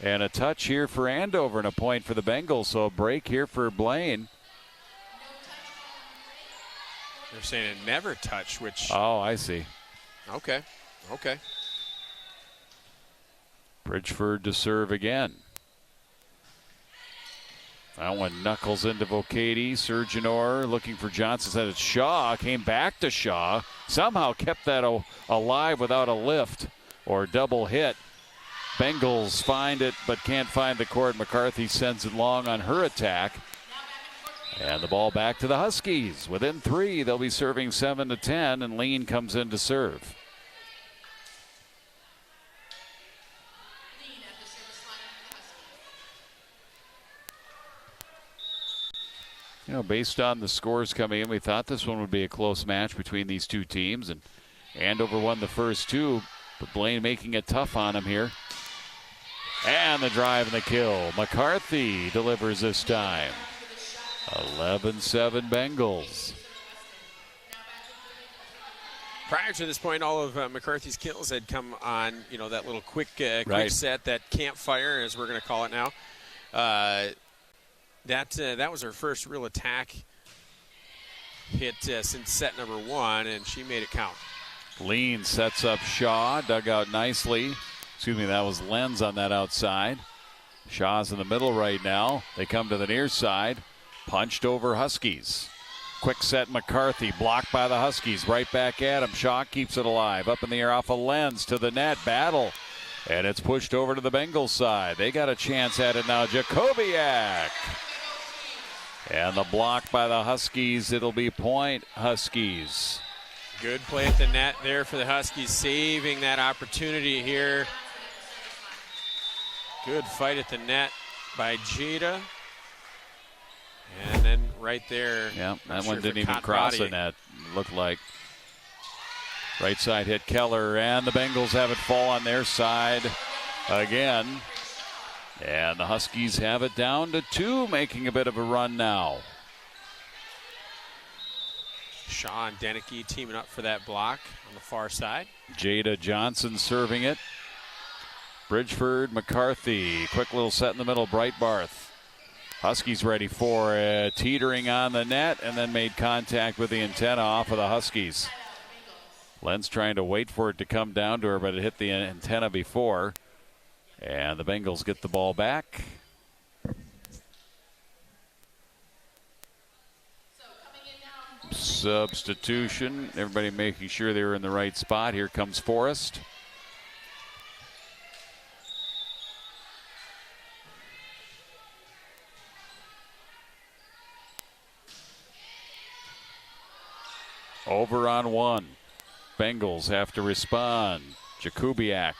And a touch here for Andover and a point for the Bengals. So a break here for Blaine. They're saying it never touch, which... Oh, I see. Okay. Bridgeford to serve again. That one knuckles into Volcati. Surgeonor looking for Johnson. Said it's Shaw. Came back to Shaw. Somehow kept that alive without a lift or double hit. Bengals find it but can't find the court. McCarthy sends it long on her attack. And the ball back to the Huskies. Within 3, they'll be serving 7-10, and Lean comes in to serve. You know, based on the scores coming in, we thought this one would be a close match between these two teams, and Andover won the first 2, but Blaine making it tough on him here. And the drive and the kill. McCarthy delivers this time. 11-7 Bengals. Prior to this point, all of McCarthy's kills had come on, you know, that little quick set, that campfire, as we're going to call it now. That was her first real attack hit since set number 1, and she made it count. Lean sets up Shaw, dug out nicely. Excuse me, that was Lenz on that outside. Shaw's in the middle right now. They come to the near side. Punched over Huskies. Quick set McCarthy, blocked by the Huskies. Right back at him. Shaw keeps it alive. Up in the air off of Lenz to the net. Battle. And it's pushed over to the Bengals side. They got a chance at it now. Jakubiak. And the block by the Huskies. It'll be point Huskies. Good play at the net there for the Huskies, saving that opportunity here. Good fight at the net by Jada. And then right there. Yeah, that one didn't even cross the net, looked like. Right side hit Keller, and the Bengals have it fall on their side again. And the Huskies have it down to 2, making a bit of a run now. Shaw and Deneke teaming up for that block on the far side. Jada Johnson serving it. Bridgeford, McCarthy. Quick little set in the middle, Breitbarth. Huskies ready for it. Teetering on the net and then made contact with the antenna off of the Huskies. Lenz trying to wait for it to come down to her, but it hit the antenna before. And the Bengals get the ball back. Substitution. Everybody making sure they were in the right spot. Here comes Forrest. Over on 1. Bengals have to respond. Jakubiak.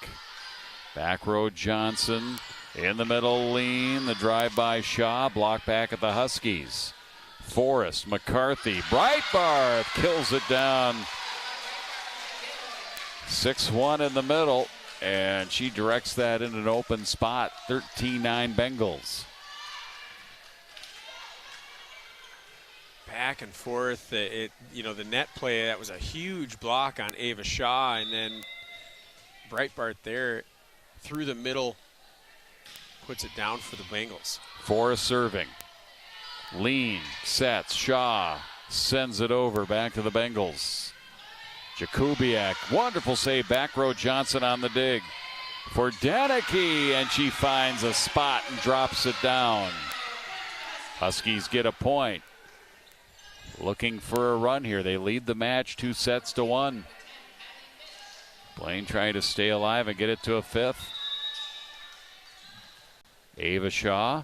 Back row Johnson. In the middle, Lean. The drive by Shaw. Block back at the Huskies. Forrest, McCarthy. Breitbarth kills it down. 6-1 in the middle. And she directs that in an open spot. 13-9 Bengals. Back and forth. The net play, that was a huge block on Ava Shaw, and then Breitbart there through the middle puts it down for the Bengals. Forrest serving. Lean, sets, Shaw sends it over back to the Bengals. Jakubiak, wonderful save, back row Johnson on the dig for Danicki, and she finds a spot and drops it down. Huskies get a point. Looking for a run here. They lead the match 2-1. Blaine trying to stay alive and get it to a fifth. Ava Shaw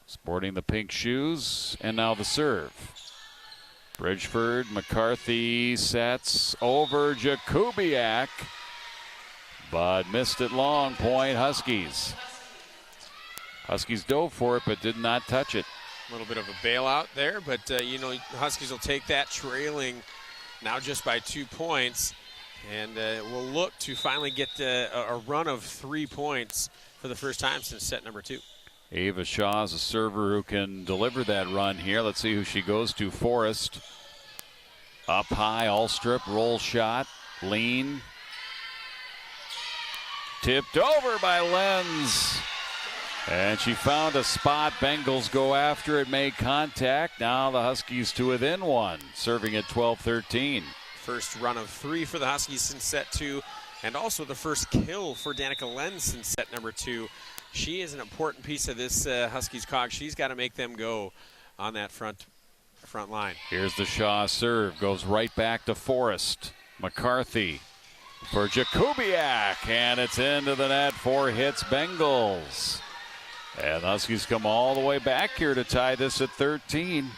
sporting the pink shoes, and now the serve. Bridgeford, McCarthy sets over Jakubiak, but missed it long. Point Huskies. Huskies dove for it but did not touch it. A little bit of a bailout there, but Huskies will take that, trailing now just by 2 points, and will look to finally get a run of 3 points for the first time since set number 2. Ava Shaw is a server who can deliver that run here. Let's see who she goes to. Forrest. Up high, all strip, roll shot. Lean. Tipped over by Lenz. And she found a spot. Bengals go after it, made contact. Now the Huskies to within one, serving at 12-13. First run of 3 for the Huskies since set 2, and also the first kill for Danica Lenz since set number 2. She is an important piece of this Huskies cog. She's got to make them go on that front line. Here's the Shaw serve. Goes right back to Forrest. McCarthy for Jakubiak, and it's into the net. 4 hits Bengals. And the Huskies come all the way back here to tie this at 13.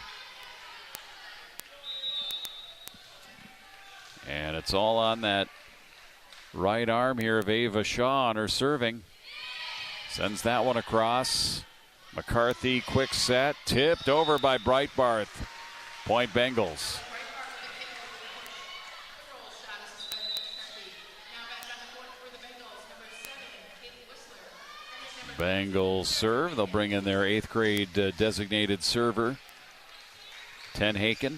And it's all on that right arm here of Ava Shaw on her serving. Sends that one across. McCarthy, quick set, tipped over by Breitbarth. Point Bengals. Bengals serve. They'll bring in their 8th grade designated server, Ten Haken.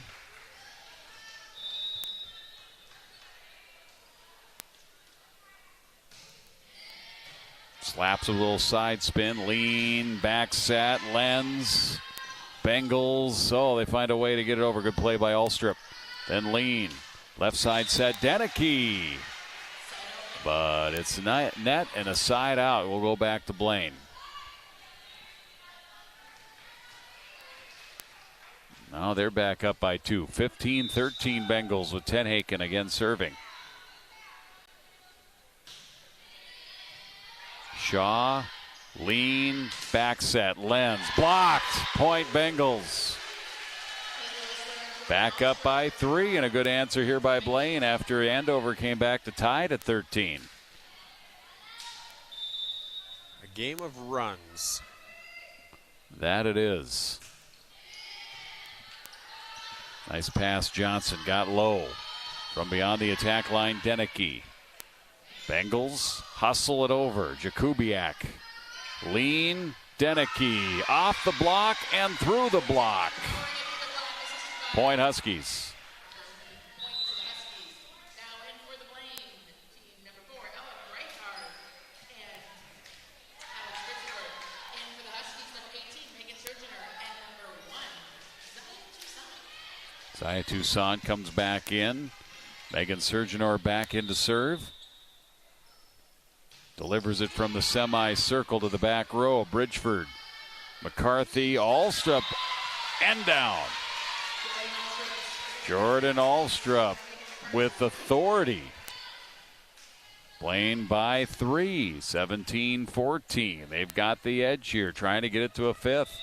Slaps a little side spin, lean, back set, Lenz. Bengals, they find a way to get it over. Good play by Alstrip. Then lean, left side set, Danicki. But it's net and a side out. We'll go back to Blaine. Now they're back up by 2. 15-13 Bengals with Ten Haken again serving. Shaw, lean, back set, Lenz, blocked, point Bengals. Back up by 3, and a good answer here by Blaine after Andover came back to tie it at 13. A game of runs. That it is. Nice pass, Johnson got low. From beyond the attack line, Danicki. Bengals hustle it over. Jakubiak. Lean. Danicki off the block and through the block. Point Huskies. Zaya Toussaint comes back in. Megan Surgenor back in to serve. Delivers it from the semi-circle to the back row. Bridgeford, McCarthy, Alstrup, and down. Jordan Alstrup with authority. Blaine by 3, 17-14. They've got the edge here, trying to get it to a 5th.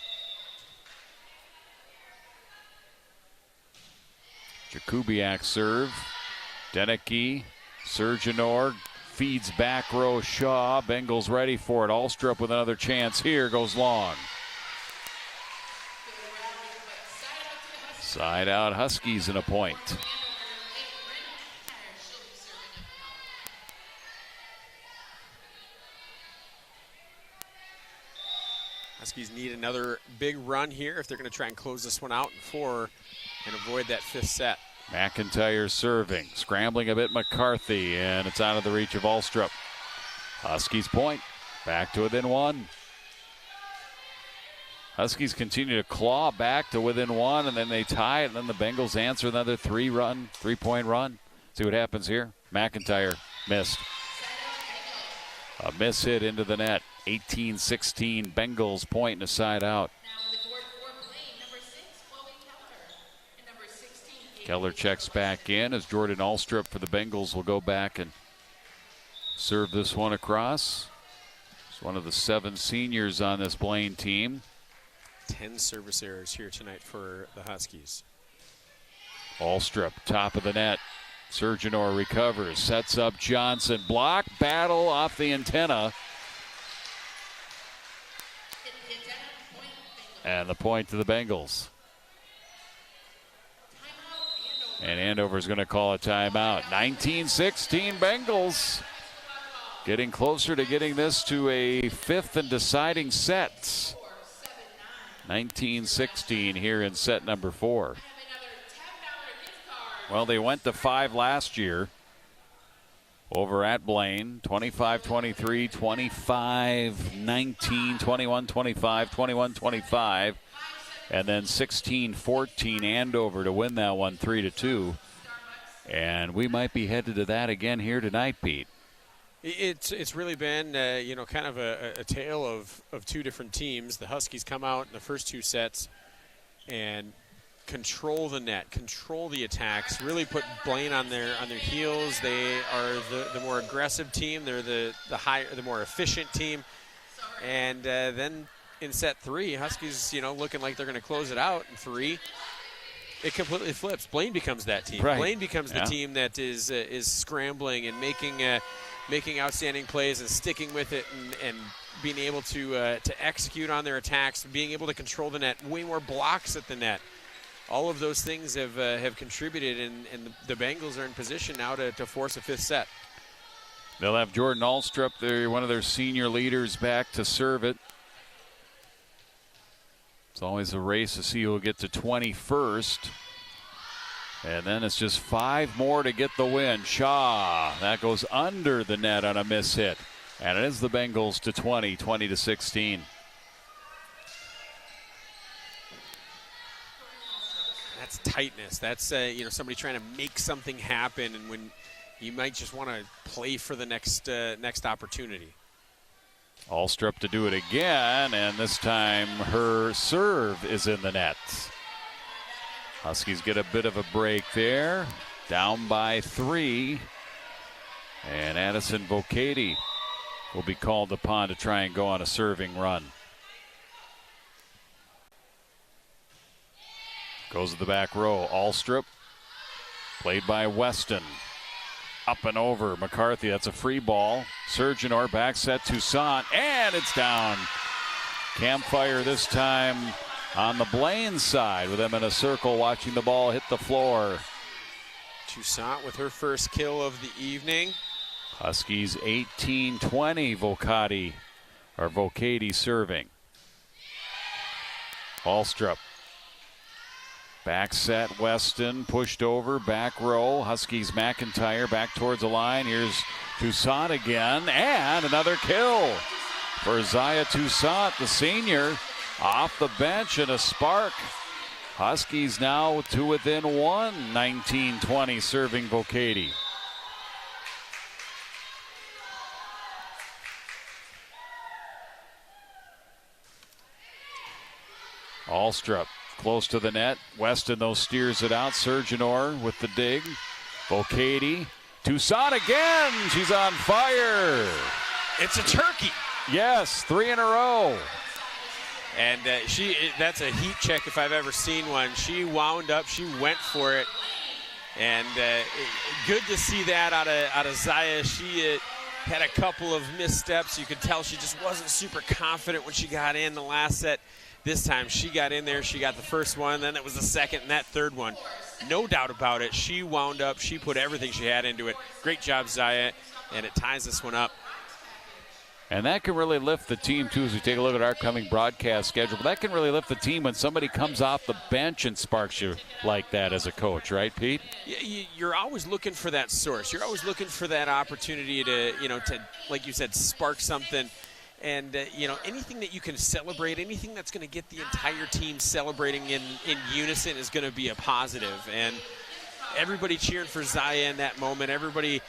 Jakubiak serve. Deneke, Surjanor feeds back row Shaw. Bengals ready for it. Alstrup with another chance here. Goes long. Side out Huskies in a point. Huskies need another big run here if they're going to try and close this one out in 4 and avoid that 5th set. McIntyre serving, scrambling a bit McCarthy, and it's out of the reach of Alstrup. Huskies point, back to within 1. Huskies continue to claw back to within 1, and then they tie it, and then the Bengals answer another 3-point run. See what happens here. McIntyre missed. A miss hit into the net. 18-16 Bengals point and a side out. Keller checks back in as Jordan Alstrup for the Bengals will go back and serve this one across. He's one of the 7 seniors on this Blaine team. 10 service errors here tonight for the Huskies. Alstrup, top of the net. Surjanor recovers, sets up Johnson. Block, battle off the antenna. And the point to the Bengals. And Andover's going to call a timeout. 19-16 Bengals. Getting closer to getting this to a 5th and deciding set. 19-16 here in set number 4. Well, they went to 5 last year over at Blaine. 25-23, 25-19, 21-25, 21-25. And then 16-14 Andover to win that one 3-2. And we might be headed to that again here tonight, Pete. It's really been, kind of a tale of 2 different teams. The Huskies come out in the first 2 sets and control the net, control the attacks, really put Blaine on their heels. They are the more aggressive team. They're the more efficient team. And then in set 3, Huskies, looking like they're going to close it out in 3. It completely flips. Blaine becomes that team. Right. Blaine becomes the team that is scrambling and making outstanding plays and sticking with it and being able to execute on their attacks, being able to control the net, way more blocks at the net. All of those things have contributed, and the Bengals are in position now to force a 5th set. They'll have Jordan Alstrup, one of their senior leaders, back to serve it. It's always a race to see who will get to 21st. And then it's just 5 more to get the win. Shaw, that goes under the net on a miss hit. And it is the Bengals to 20-16. That's tightness. That's somebody trying to make something happen, and when you might just want to play for the next opportunity. Alstrup to do it again, and this time her serve is in the net. Huskies get a bit of a break there, down by 3, and Addison Vocati will be called upon to try and go on a serving run. Goes to the back row. Alstrup, played by Weston. Up and over. McCarthy, that's a free ball. Surjanor back set Toussaint, and it's down. Campfire this time on the Blaine side with them in a circle watching the ball hit the floor. Toussaint with her first kill of the evening. Huskies 18-20. Vocati serving. Alstrup. Back set, Weston pushed over, back row. Huskies McIntyre back towards the line. Here's Toussaint again, and another kill for Zaya Toussaint, the senior, off the bench, and a spark. Huskies now to within 1, 19-20 serving Vocati. Alstrup close to the net. Weston, though, steers it out. Surjanor with the dig. Vocati. Toussaint again. She's on fire. It's a turkey. Yes, 3 in a row. And that's a heat check if I've ever seen one. She wound up. She went for it. And good to see that out of Zaya. She had a couple of missteps. You could tell she just wasn't super confident when she got in the last set. This time she got in there, she got the first one, then it was the second and that third one. No doubt about it, she wound up, she put everything she had into it. Great job, Zaya, and it ties this one up. And that can really lift the team, too, as we take a look at our coming broadcast schedule. But that can really lift the team when somebody comes off the bench and sparks you like that as a coach, right, Pete? You're always looking for that source. You're always looking for that opportunity to, like you said, spark something. And, anything that you can celebrate, anything that's going to get the entire team celebrating in unison is going to be a positive. And everybody cheering for Zaya in that moment, everybody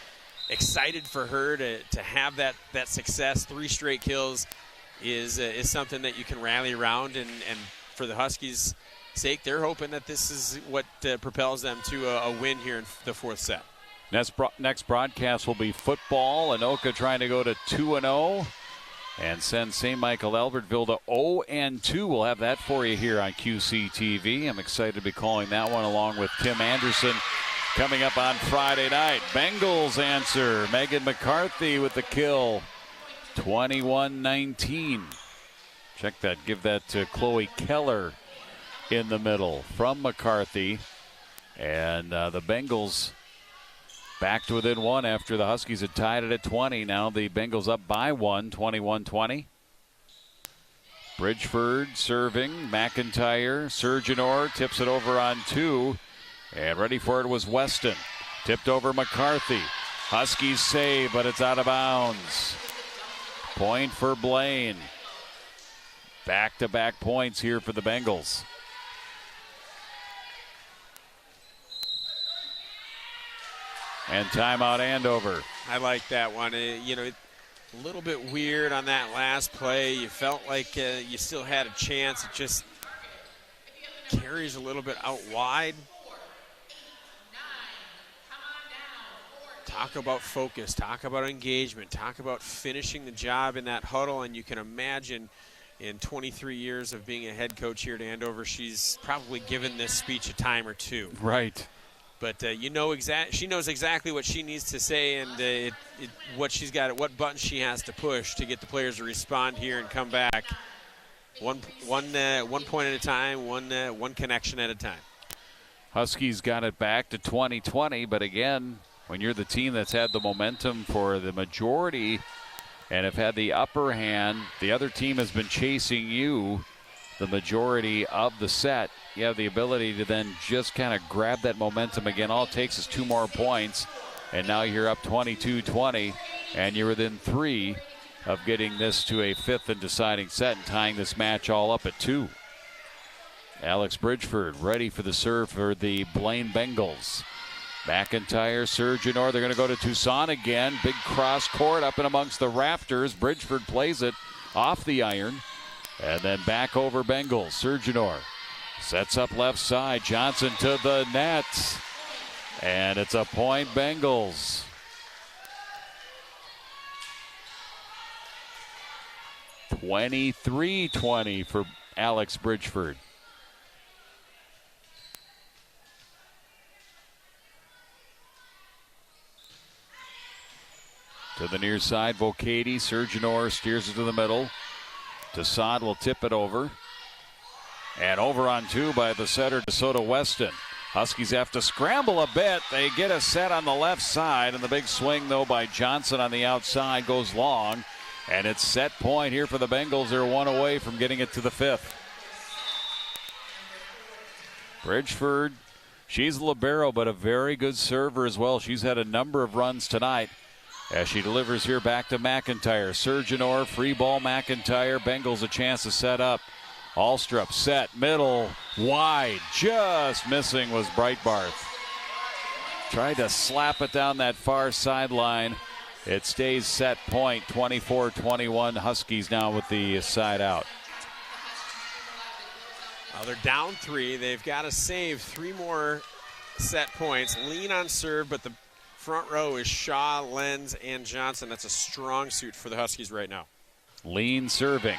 excited for her to have that success. 3 straight kills is something that you can rally around. And for the Huskies' sake, they're hoping that this is what propels them to a win here in the 4th set. Next broadcast will be football. Anoka trying to go to 2-0. And send St. Michael Albertville to 0-2. We'll have that for you here on QCTV. I'm excited to be calling that one along with Tim Anderson coming up on Friday night. Bengals answer. Megan McCarthy with the kill. 21-19. Check that. Give that to Chloe Keller in the middle from McCarthy. And the Bengals back to within 1 after the Huskies had tied it at 20. Now the Bengals up by 1, 21-20. Bridgeford serving. McIntyre. Surgeonor tips it over on 2. And ready for it was Weston. Tipped over McCarthy. Huskies save, but it's out of bounds. Point for Blaine. Back-to-back points here for the Bengals. And timeout Andover. I like that one. A little bit weird on that last play. You felt like you still had a chance. It just carries a little bit out wide. Talk about focus. Talk about engagement. Talk about finishing the job in that huddle. And you can imagine in 23 years of being a head coach here at Andover, she's probably given this speech a time or two. Right. But she knows exactly what she needs to say and what buttons she has to push to get the players to respond here and come back. One point at a time, one connection at a time. Huskies got it back to 20-20, but again, when you're the team that's had the momentum for the majority and have had the upper hand, the other team has been chasing you the majority of the set. You have the ability to then just kind of grab that momentum again. All it takes is 2 more points, and now you're up 22-20, and you're within 3 of getting this to a 5th and deciding set and tying this match all up at 2. Alex Bridgeford ready for the serve for the Blaine Bengals. McIntyre, Surgeonor, they're going to go to Toussaint again. Big cross court up and amongst the rafters. Bridgeford plays it off the iron. And then back over Bengals. Surgeonor sets up left side. Johnson to the net. And it's a point Bengals. (23-20) for Alex Bridgeford. To the near side, Vocati. Surgeonor steers it to the middle. Toussaint will tip it over. And over on 2 by the setter, DeSoto Weston. Huskies have to scramble a bit. They get a set on the left side. And the big swing, though, by Johnson on the outside goes long. And it's set point here for the Bengals. They're 1 away from getting it to the 5th. Bridgeford, she's a libero, but a very good server as well. She's had a number of runs tonight. As she delivers here back to McIntyre. Surgeonor, free ball McIntyre. Bengals a chance to set up. Alstrup set, middle, wide. Just missing was Breitbarth. Tried to slap it down that far sideline. It stays set point, 24-21. Huskies now with the side out. Well, they're down 3. They've got to save 3 more set points. Lean on serve, but the front row is Shaw, Lenz, and Johnson. That's a strong suit for the Huskies right now. Lean serving.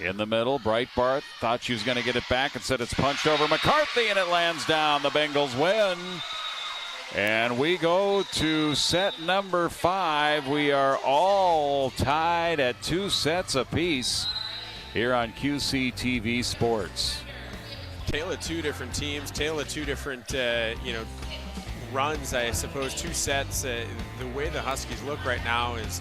In the middle, Breitbart thought she was going to get it back. Instead, it's punched over McCarthy, and it lands down. The Bengals win. And we go to set number 5. We are all tied at 2 sets apiece here on QCTV Sports. Tale of 2 different teams, tale of 2 different, runs, I suppose, 2 sets. The way the Huskies look right now is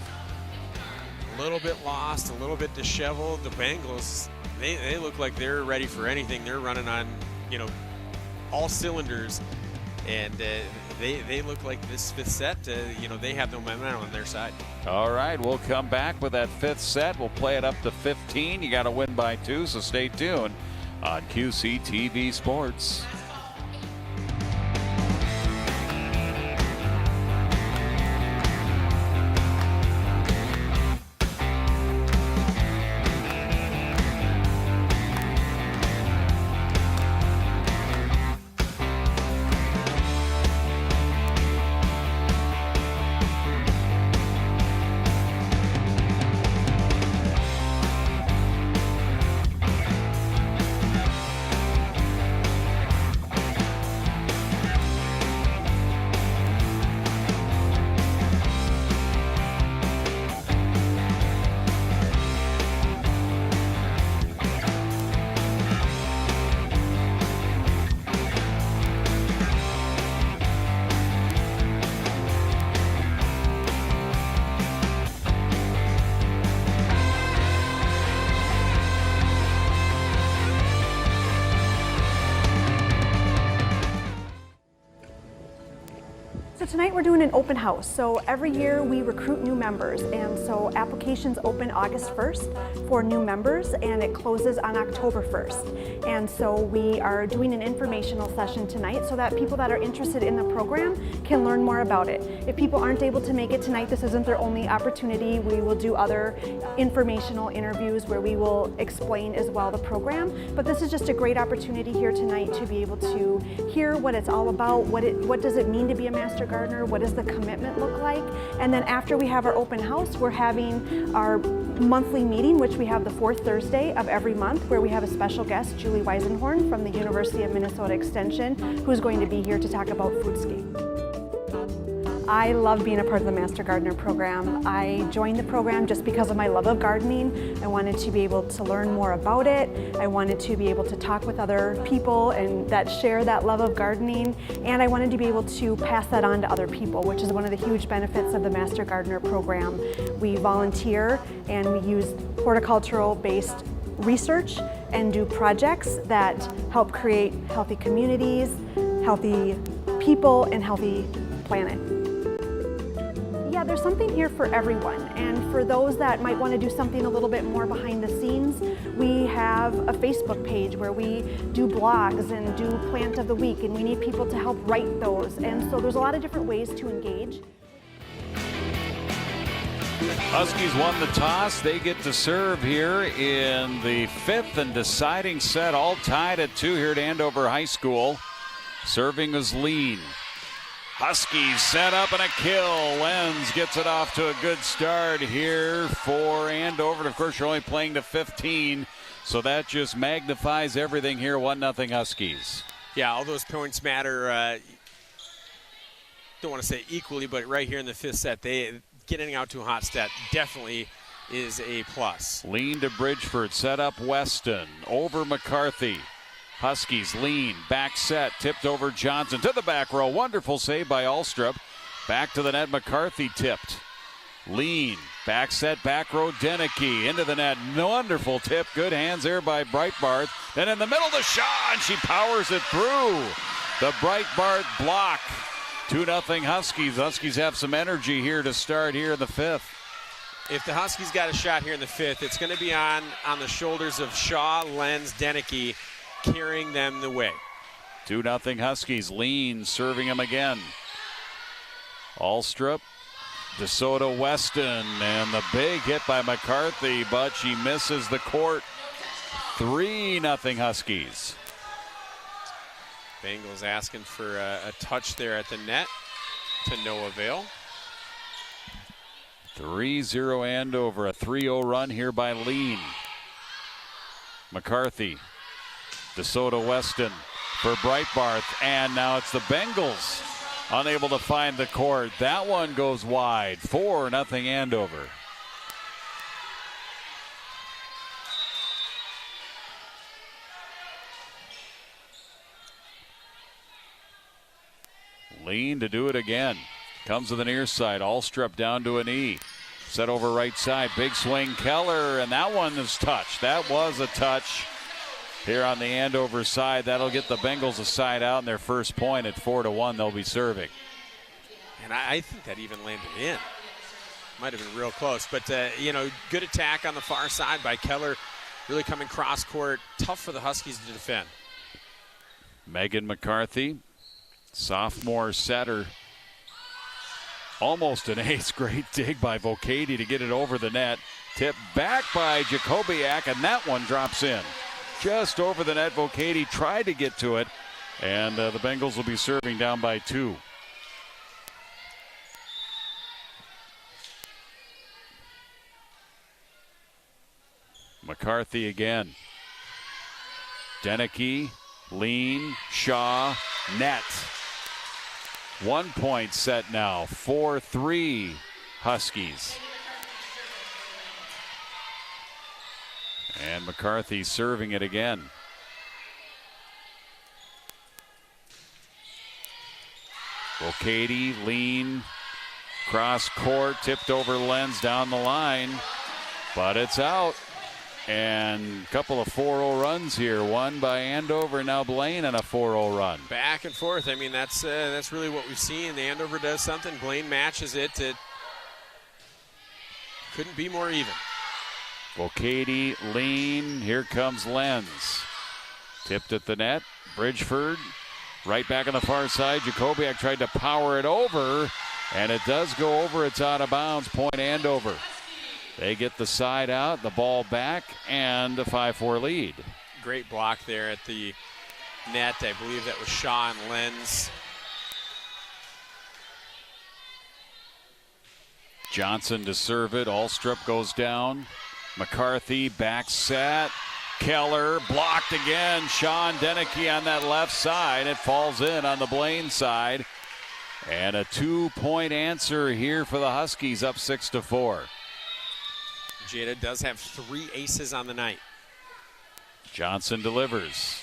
a little bit lost, a little bit disheveled. The Bengals, they look like they're ready for anything. They're running on, all cylinders, and they look like this 5th set, they have no momentum on their side. All right, we'll come back with that 5th set. We'll play it up to 15. You got to win by 2, so stay tuned on QCTV Sports. Tonight we're doing an open house. So every year we recruit new members, and so applications open August 1st for new members, and it closes on October 1st. And so we are doing an informational session tonight so that people that are interested in the program can learn more about it. If people aren't able to make it tonight, this isn't their only opportunity. We will do other informational interviews where we will explain as well the program. But this is just a great opportunity here tonight to be able to hear what it's all about, what does it mean to be a Master Gardener, what does the commitment look like, and then after we have our open house, we're having our monthly meeting, which we have the 4th Thursday of every month, where we have a special guest, Julie Weisenhorn from the University of Minnesota Extension, who's going to be here to talk about foodscape. I love being a part of the Master Gardener program. I joined the program just because of my love of gardening. I wanted to be able to learn more about it. I wanted to be able to talk with other people and that share that love of gardening. And I wanted to be able to pass that on to other people, which is one of the huge benefits of the Master Gardener program. We volunteer and we use horticultural-based research and do projects that help create healthy communities, healthy people, and healthy planet. Yeah, there's something here for everyone, and for those that might want to do something a little bit more behind the scenes, we have a Facebook page where we do blogs and do Plant of the Week, and we need people to help write those, and so there's a lot of different ways to engage. Huskies won the toss. They get to serve here in the 5th and deciding set, all tied at 2 here at Andover High School. Serving is Lean. Huskies set up and a kill. Lenz gets it off to a good start here for Andover. And of course, you're only playing to 15, so that just magnifies everything here. 1-0 Huskies. Yeah, all those points matter. Don't want to say equally, but right here in the 5th set, getting out to a hot start definitely is a plus. Lean to Bridgeford, set up Weston over McCarthy. Huskies lean, back set, tipped over Johnson to the back row. Wonderful save by Alstrup. Back to the net, McCarthy tipped. Lean, back set, back row, Deneke into the net. Wonderful tip, good hands there by Breitbart. Then in the middle to Shaw, and she powers it through. The Breitbart block. 2-0 Huskies. Huskies have some energy here to start here in the 5th. If the Huskies got a shot here in the 5th, it's going to be on the shoulders of Shaw, Lenz, Deneke, carrying them the way. 2-0 Huskies. Lean serving him again. Alstrup, DeSoto, Weston, and the big hit by McCarthy, but she misses the court. 3-0 Huskies. Bengals asking for a touch there at the net to no avail. 3-0 Andover, a 3-0 run here by Lean. McCarthy. DeSoto Weston for Breitbarth. And now it's the Bengals unable to find the court. That one goes wide. 4-0 Andover. Lean to do it again. Comes to the near side. Alstrup down to a knee. Set over right side. Big swing. Keller. And that one is touched. That was a touch here on the Andover side. That'll get the Bengals a side out in their first point at 4-1. They'll be serving. And I think that even landed in. Might have been real close. But, good attack on the far side by Keller. Really coming cross court. Tough for the Huskies to defend. Megan McCarthy. Sophomore setter. Almost an ace. Great dig by Vocati to get it over the net. Tipped back by Jacobiak, and that one drops in. Just over the net. Vocati tried to get to it, and the Bengals will be serving down by 2. McCarthy again. Deneke, Lean, Shaw, net. 1 point set now. 4-3 Huskies. And McCarthy serving it again. Vocati, Lean, cross court, tipped over Lenz down the line, but it's out. And a couple of 4-0 runs here. One by Andover, now Blaine on a 4-0 run. Back and forth. I mean, that's really what we've seen. Andover does something. Blaine matches it. It couldn't be more even. Vocati, Lean, here comes Lenz. Tipped at the net. Bridgeford, right back on the far side. Jacobiak tried to power it over, and it does go over. It's out of bounds. Point Andover. They get the side out, the ball back, and a 5-4 lead. Great block there at the net. I believe that was Shaw and Lenz. Johnson to serve it. Alstrup goes down. McCarthy back set. Keller blocked again. Shaw and Deneke on that left side. It falls in on the Blaine side. And a 2-point answer here for the Huskies, up 6-4. Jada does have 3 aces on the night. Johnson delivers.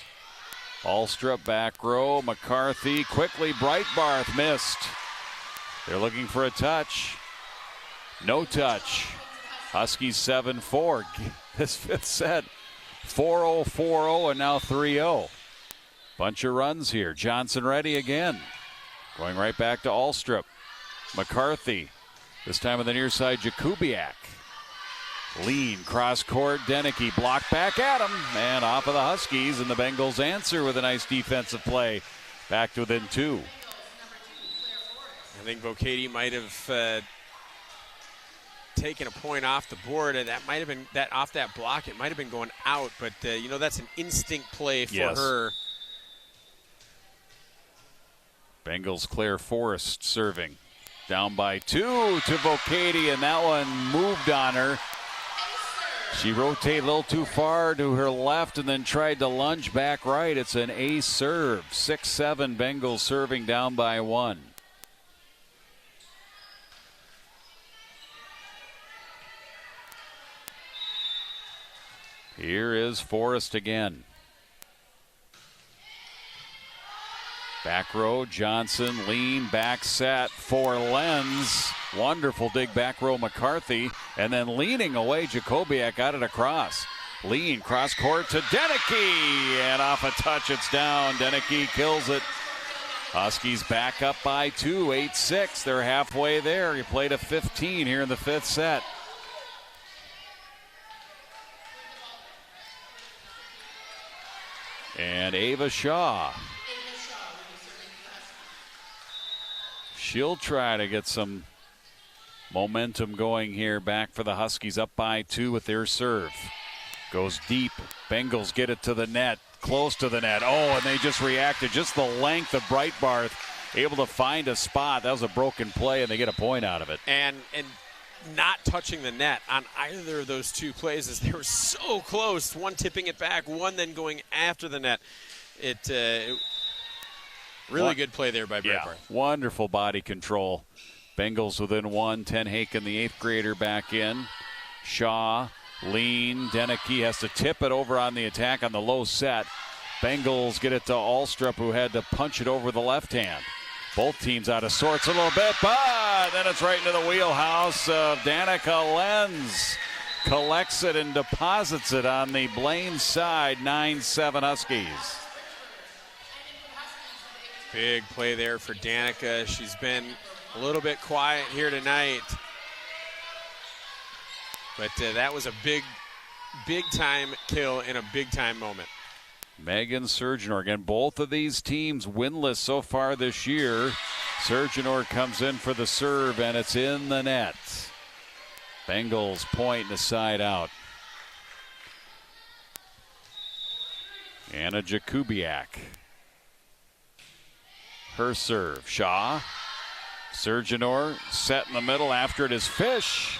Alstrup back row. McCarthy quickly. Breitbarth missed. They're looking for a touch. No touch. Huskies 7-4. This fifth set. 4-0, 4-0, and now 3-0. Bunch of runs here. Johnson ready again. Going right back to Alstrup. McCarthy. This time on the near side, Jakubiak. Lean, cross court, Deneke, block back at him, and off of the Huskies, and the Bengals answer with a nice defensive play. Back to within 2. I think Vocati might have taken a point off the board. That might have been that off that block. It might have been going out, but that's an instinct play for her. Bengals Claire Forrest serving. Down by 2 to Vocati, and that one moved on her. She rotated a little too far to her left and then tried to lunge back right. It's an ace serve. 6-7 Bengals serving down by 1. Here is Forrest again. Back row, Johnson, Lean, back set for Lenz. Wonderful dig back row, McCarthy. And then leaning away, Jacobiak got it across. Lean, cross court to Deneke. And off a touch, it's down. Deneke kills it. Huskies back up by 2, 8-6. They're halfway there. He played a 15 here in the fifth set. And Ava Shaw. She'll try to get some momentum going here. Back for the Huskies, up by 2 with their serve. Goes deep. Bengals get it to the net. Close to the net. Oh, and they just reacted. Just the length of Breitbarth. Able to find a spot. That was a broken play, and they get a point out of it. And not touching the net on either of those two plays as they were so close. One tipping it back, one then going after the net. Really good play there by Breitbart. Wonderful body control. Bengals within 1. Ten Haken, the 8th grader, back in. Shaw, lean. Deneke has to tip it over on the attack on the low set. Bengals get it to Alstrup, who had to punch it over the left hand. Both teams out of sorts a little bit, but then it's right into the wheelhouse of Danica Lenz. Collects it and deposits it on the Blaine side, 9-7 Huskies. Big play there for Danica. She's been a little bit quiet here tonight. But that was a big-time kill in a big-time moment. Megan Surgenor, again, both of these teams winless so far this year. Surgenor comes in for the serve, and it's in the net. Bengals point and a side out. Anna Jakubiak. Her serve. Shaw. Surgenor set in the middle. After it is Fish.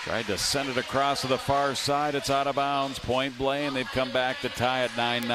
Tried to send it across to the far side. It's out of bounds. Point Blaine. They've come back to tie at 9-9.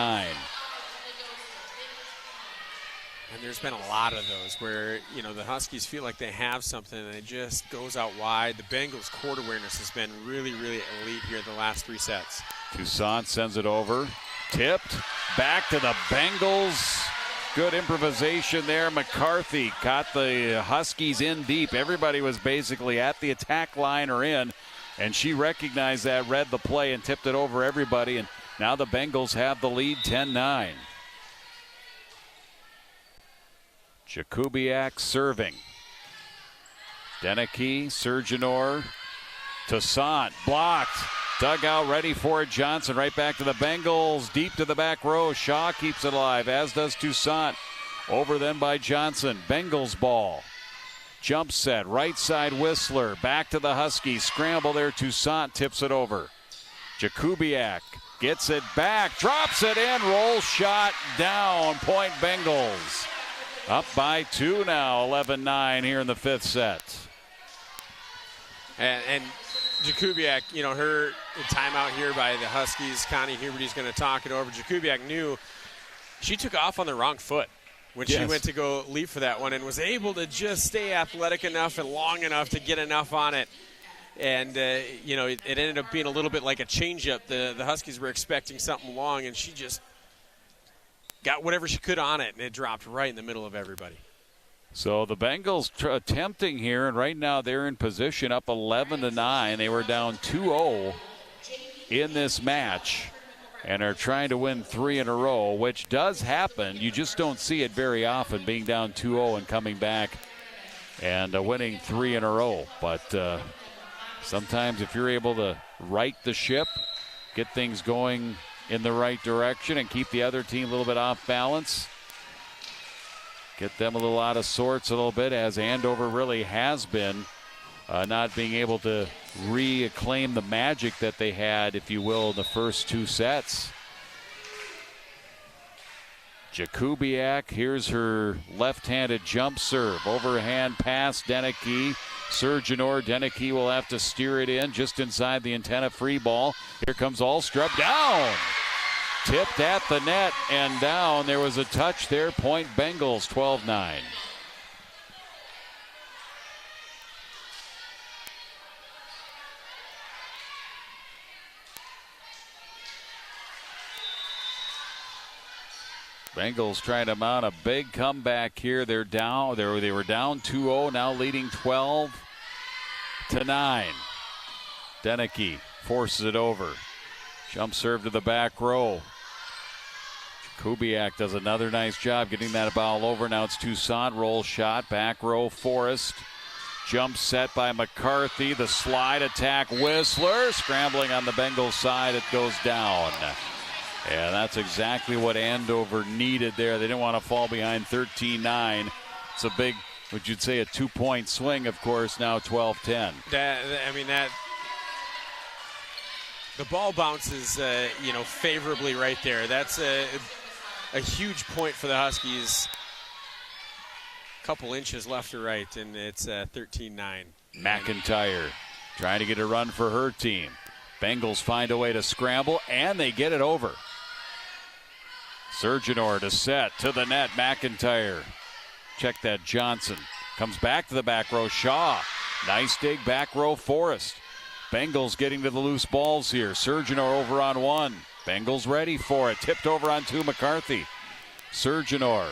And there's been a lot of those where, you know, the Huskies feel like they have something and it just goes out wide. The Bengals' court awareness has been really, really elite here the last 3 sets. Toussaint sends it over. Tipped. Back to the Bengals. Good improvisation there. McCarthy caught the Huskies in deep. Everybody was basically at the attack line or in, and she recognized that, read the play, and tipped it over everybody. And now the Bengals have the lead, 10-9. Jakubiak serving. Deneke, Surgenor, Toussaint blocked. Dugout ready for it. Johnson right back to the Bengals. Deep to the back row. Shaw keeps it alive, as does Toussaint. Over then by Johnson. Bengals ball. Jump set. Right side Whistler. Back to the Huskies. Scramble there. Toussaint tips it over. Jakubiak gets it back. Drops it in. Roll shot down. Point Bengals. Up by 2 now. 11-9 here in the 5th set. And Jakubiak, you know, her timeout here by the Huskies. Connie Huberty's going to talk it over. Jakubiak knew she took off on the wrong foot when she went to go leap for that one and was able to just stay athletic enough and long enough to get enough on it. And, you know, it ended up being a little bit like a changeup. The Huskies were expecting something long, and she just got whatever she could on it, and it dropped right in the middle of everybody. So the Bengals attempting here, and right now they're in position up 11-9. They were down 2-0 in this match and are trying to win 3 in a row, which does happen. You just don't see it very often, being down 2-0 and coming back and winning 3 in a row. But sometimes if you're able to right the ship, get things going in the right direction and keep the other team a little bit off balance, get them a little out of sorts a little bit, as Andover really has been, not being able to reclaim the magic that they had, if you will, in the first 2 sets. Jakubiak, here's her left-handed jump serve. Overhand pass, Deneke. Surgenor. Deneke will have to steer it in just inside the antenna. Free ball. Here comes Alstrup. Down! Tipped at the net and down. There was a touch there. Point Bengals, 12-9. Bengals trying to mount a big comeback here. They're down. They were down 2-0, now leading 12-9. Deneke forces it over. Jump serve to the back row. Jakubiak does another nice job getting that ball over. Now it's Toussaint. Roll shot. Back row. Forrest. Jump set by McCarthy. The slide attack. Whistler. Scrambling on the Bengals side. It goes down. And that's exactly what Andover needed there. They didn't want to fall behind 13-9. It's a big, would you say, a 2-point swing, of course, now 12-10. The ball bounces, favorably right there. That's a huge point for the Huskies. A couple inches left or right, and it's 13-9. McIntyre trying to get a run for her team. Bengals find a way to scramble, and they get it over. Surgeonor to set to the net. McIntyre. Check that. Johnson comes back to the back row. Shaw. Nice dig back row. Forrest. Bengals getting to the loose balls here. Surgeonor over on one. Bengals ready for it. Tipped over on two. McCarthy. Surgeonor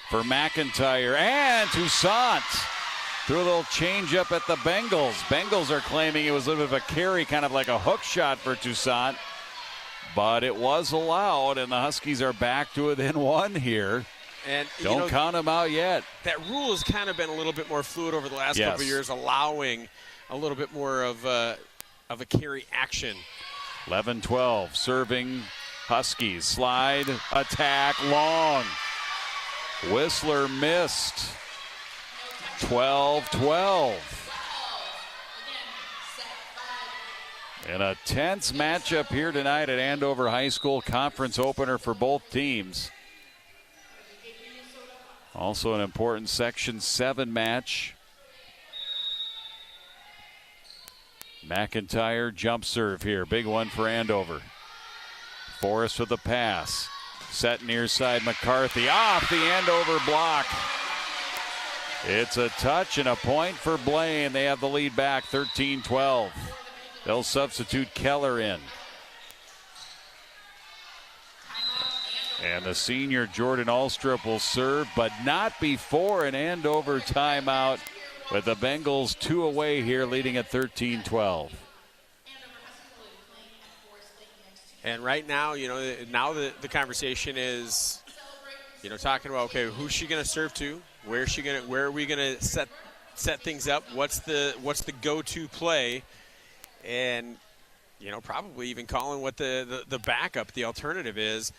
for McIntyre. And Toussaint. Threw a little change up at the Bengals. Bengals are claiming it was a little bit of a carry, kind of like a hook shot for Toussaint. But it was allowed, and the Huskies are back to within one here. And don't count them out yet. That rule has kind of been a little bit more fluid over the last couple of years, allowing a little bit more of a carry action. 11-12, serving Huskies. Slide, attack, long. Whistler missed. 12-12. In a tense matchup here tonight at Andover High School, conference opener for both teams. Also an important Section 7 match. McIntyre jump serve here. Big one for Andover. Forrest with the pass. Set near side McCarthy. Off the Andover block. It's a touch and a point for Blaine. They have the lead back 13-12. They'll substitute Keller in. And the senior Jordan Alstrup will serve, but not before an Andover timeout, with the Bengals 2 away here, leading at 13-12. And right now, now the conversation is, talking about, okay, who's she going to serve to? Where are we going to set things up? What's the go-to play? And, probably even calling what the backup, the alternative is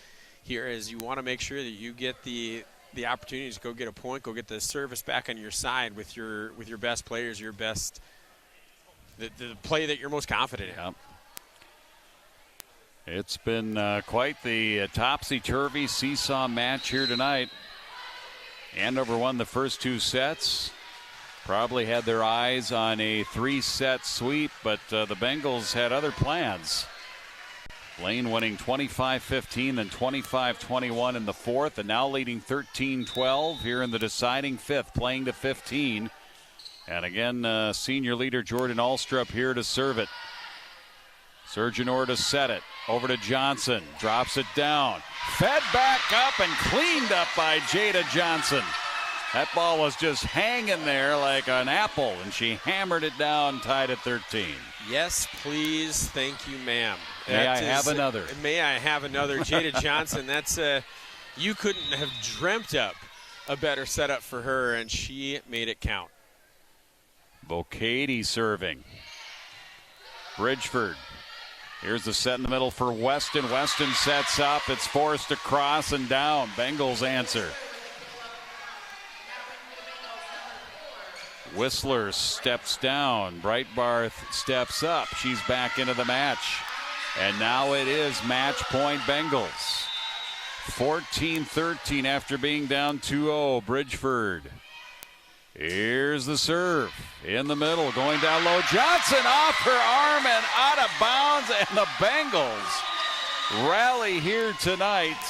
here, is you want to make sure that you get the opportunities to go get a point, go get the service back on your side with your best players, your best, the play that you're most confident in. Yep. It's been quite the topsy-turvy seesaw match here tonight. Andover won the first 2 sets. Probably had their eyes on a 3-set sweep, but the Bengals had other plans. Blaine winning 25-15, then 25-21 in the fourth, and now leading 13-12 here in the deciding fifth, playing to 15. And again, senior leader Jordan Alstrup here to serve it. Surgeonor to set it. Over to Johnson. Drops it down. Fed back up and cleaned up by Jada Johnson. That ball was just hanging there like an apple, and she hammered it down, tied at 13. Yes, please. Thank you, ma'am. May I have another? May I have another? Jada Johnson, that's you couldn't have dreamt up a better setup for her, and she made it count. Bocady serving. Bridgeford. Here's the set in the middle for Weston. Weston sets up. It's forced across and down. Bengals answer. Whistler steps down. Breitbarth steps up. She's back into the match. And now it is match point Bengals. 14-13 after being down 2-0. Bridgeford. Here's the serve. In the middle. Going down low. Johnson off her arm and out of bounds. And the Bengals rally here tonight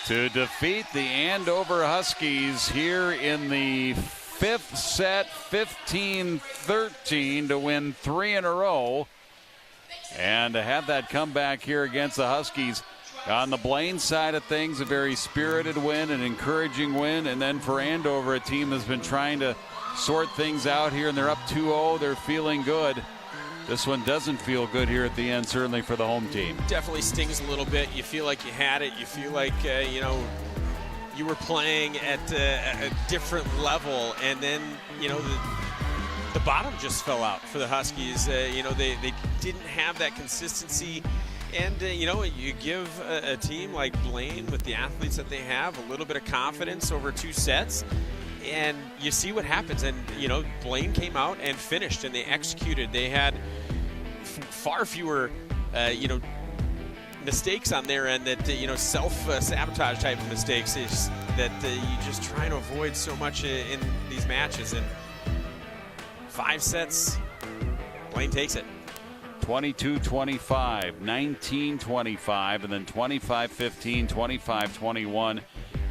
to defeat the Andover Huskies here in the fifth set, 15-13, to win 3 in a row. And to have that comeback here against the Huskies. On the Blaine side of things, a very spirited win, an encouraging win. And then for Andover, a team that's been trying to sort things out here, and they're up 2-0. They're feeling good. This one doesn't feel good here at the end, certainly for the home team. Definitely stings a little bit. You feel like you had it. You feel like, you were playing at a different level, and then, the bottom just fell out for the Huskies. They didn't have that consistency. And, you give a team like Blaine, with the athletes that they have, a little bit of confidence over 2 sets, and you see what happens. And, Blaine came out and finished, and they executed. They had far fewer, mistakes on their end that, self-sabotage type of mistakes is that you just try to avoid so much in these matches. And 5 sets, Blaine takes it. 22-25, 19-25, and then 25-15, 25-21,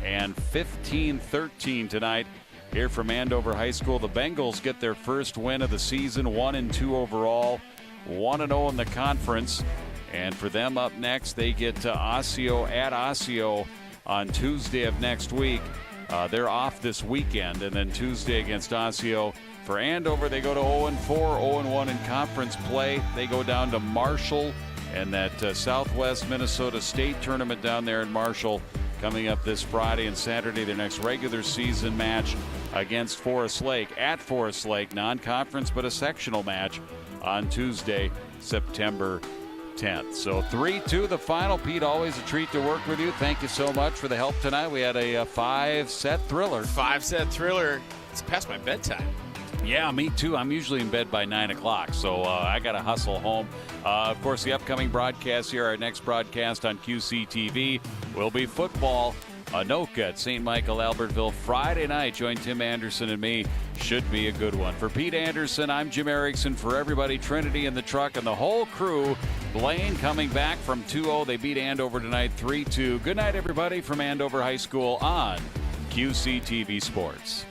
and 15-13 tonight here from Andover High School. The Bengals get their first win of the season, 1-2 overall, 1-0 in the conference. And for them up next, they get Osseo at Osseo on Tuesday of next week. They're off this weekend, and then Tuesday against Osseo. For Andover, they go to 0-4, 0-1 in conference play. They go down to Marshall, and that Southwest Minnesota State tournament down there in Marshall coming up this Friday and Saturday, their next regular season match against Forest Lake. At Forest Lake, non-conference but a sectional match on Tuesday, September 10th. So 3-2 the final. Pete, always a treat to work with you. Thank you so much for the help tonight. We had a 5-set thriller. 5-set thriller. It's past my bedtime. Yeah, me too. I'm usually in bed by 9 o'clock, so I got to hustle home. Of course, the upcoming broadcast here, our next broadcast on QCTV will be football. Anoka at St. Michael Albertville Friday night. Join Tim Anderson and me. Should be a good one. For Pete Anderson, I'm Jim Erickson. For everybody, Trinity in the truck and the whole crew, Blaine coming back from 2-0. They beat Andover tonight 3-2. Good night, everybody, from Andover High School on QCTV Sports.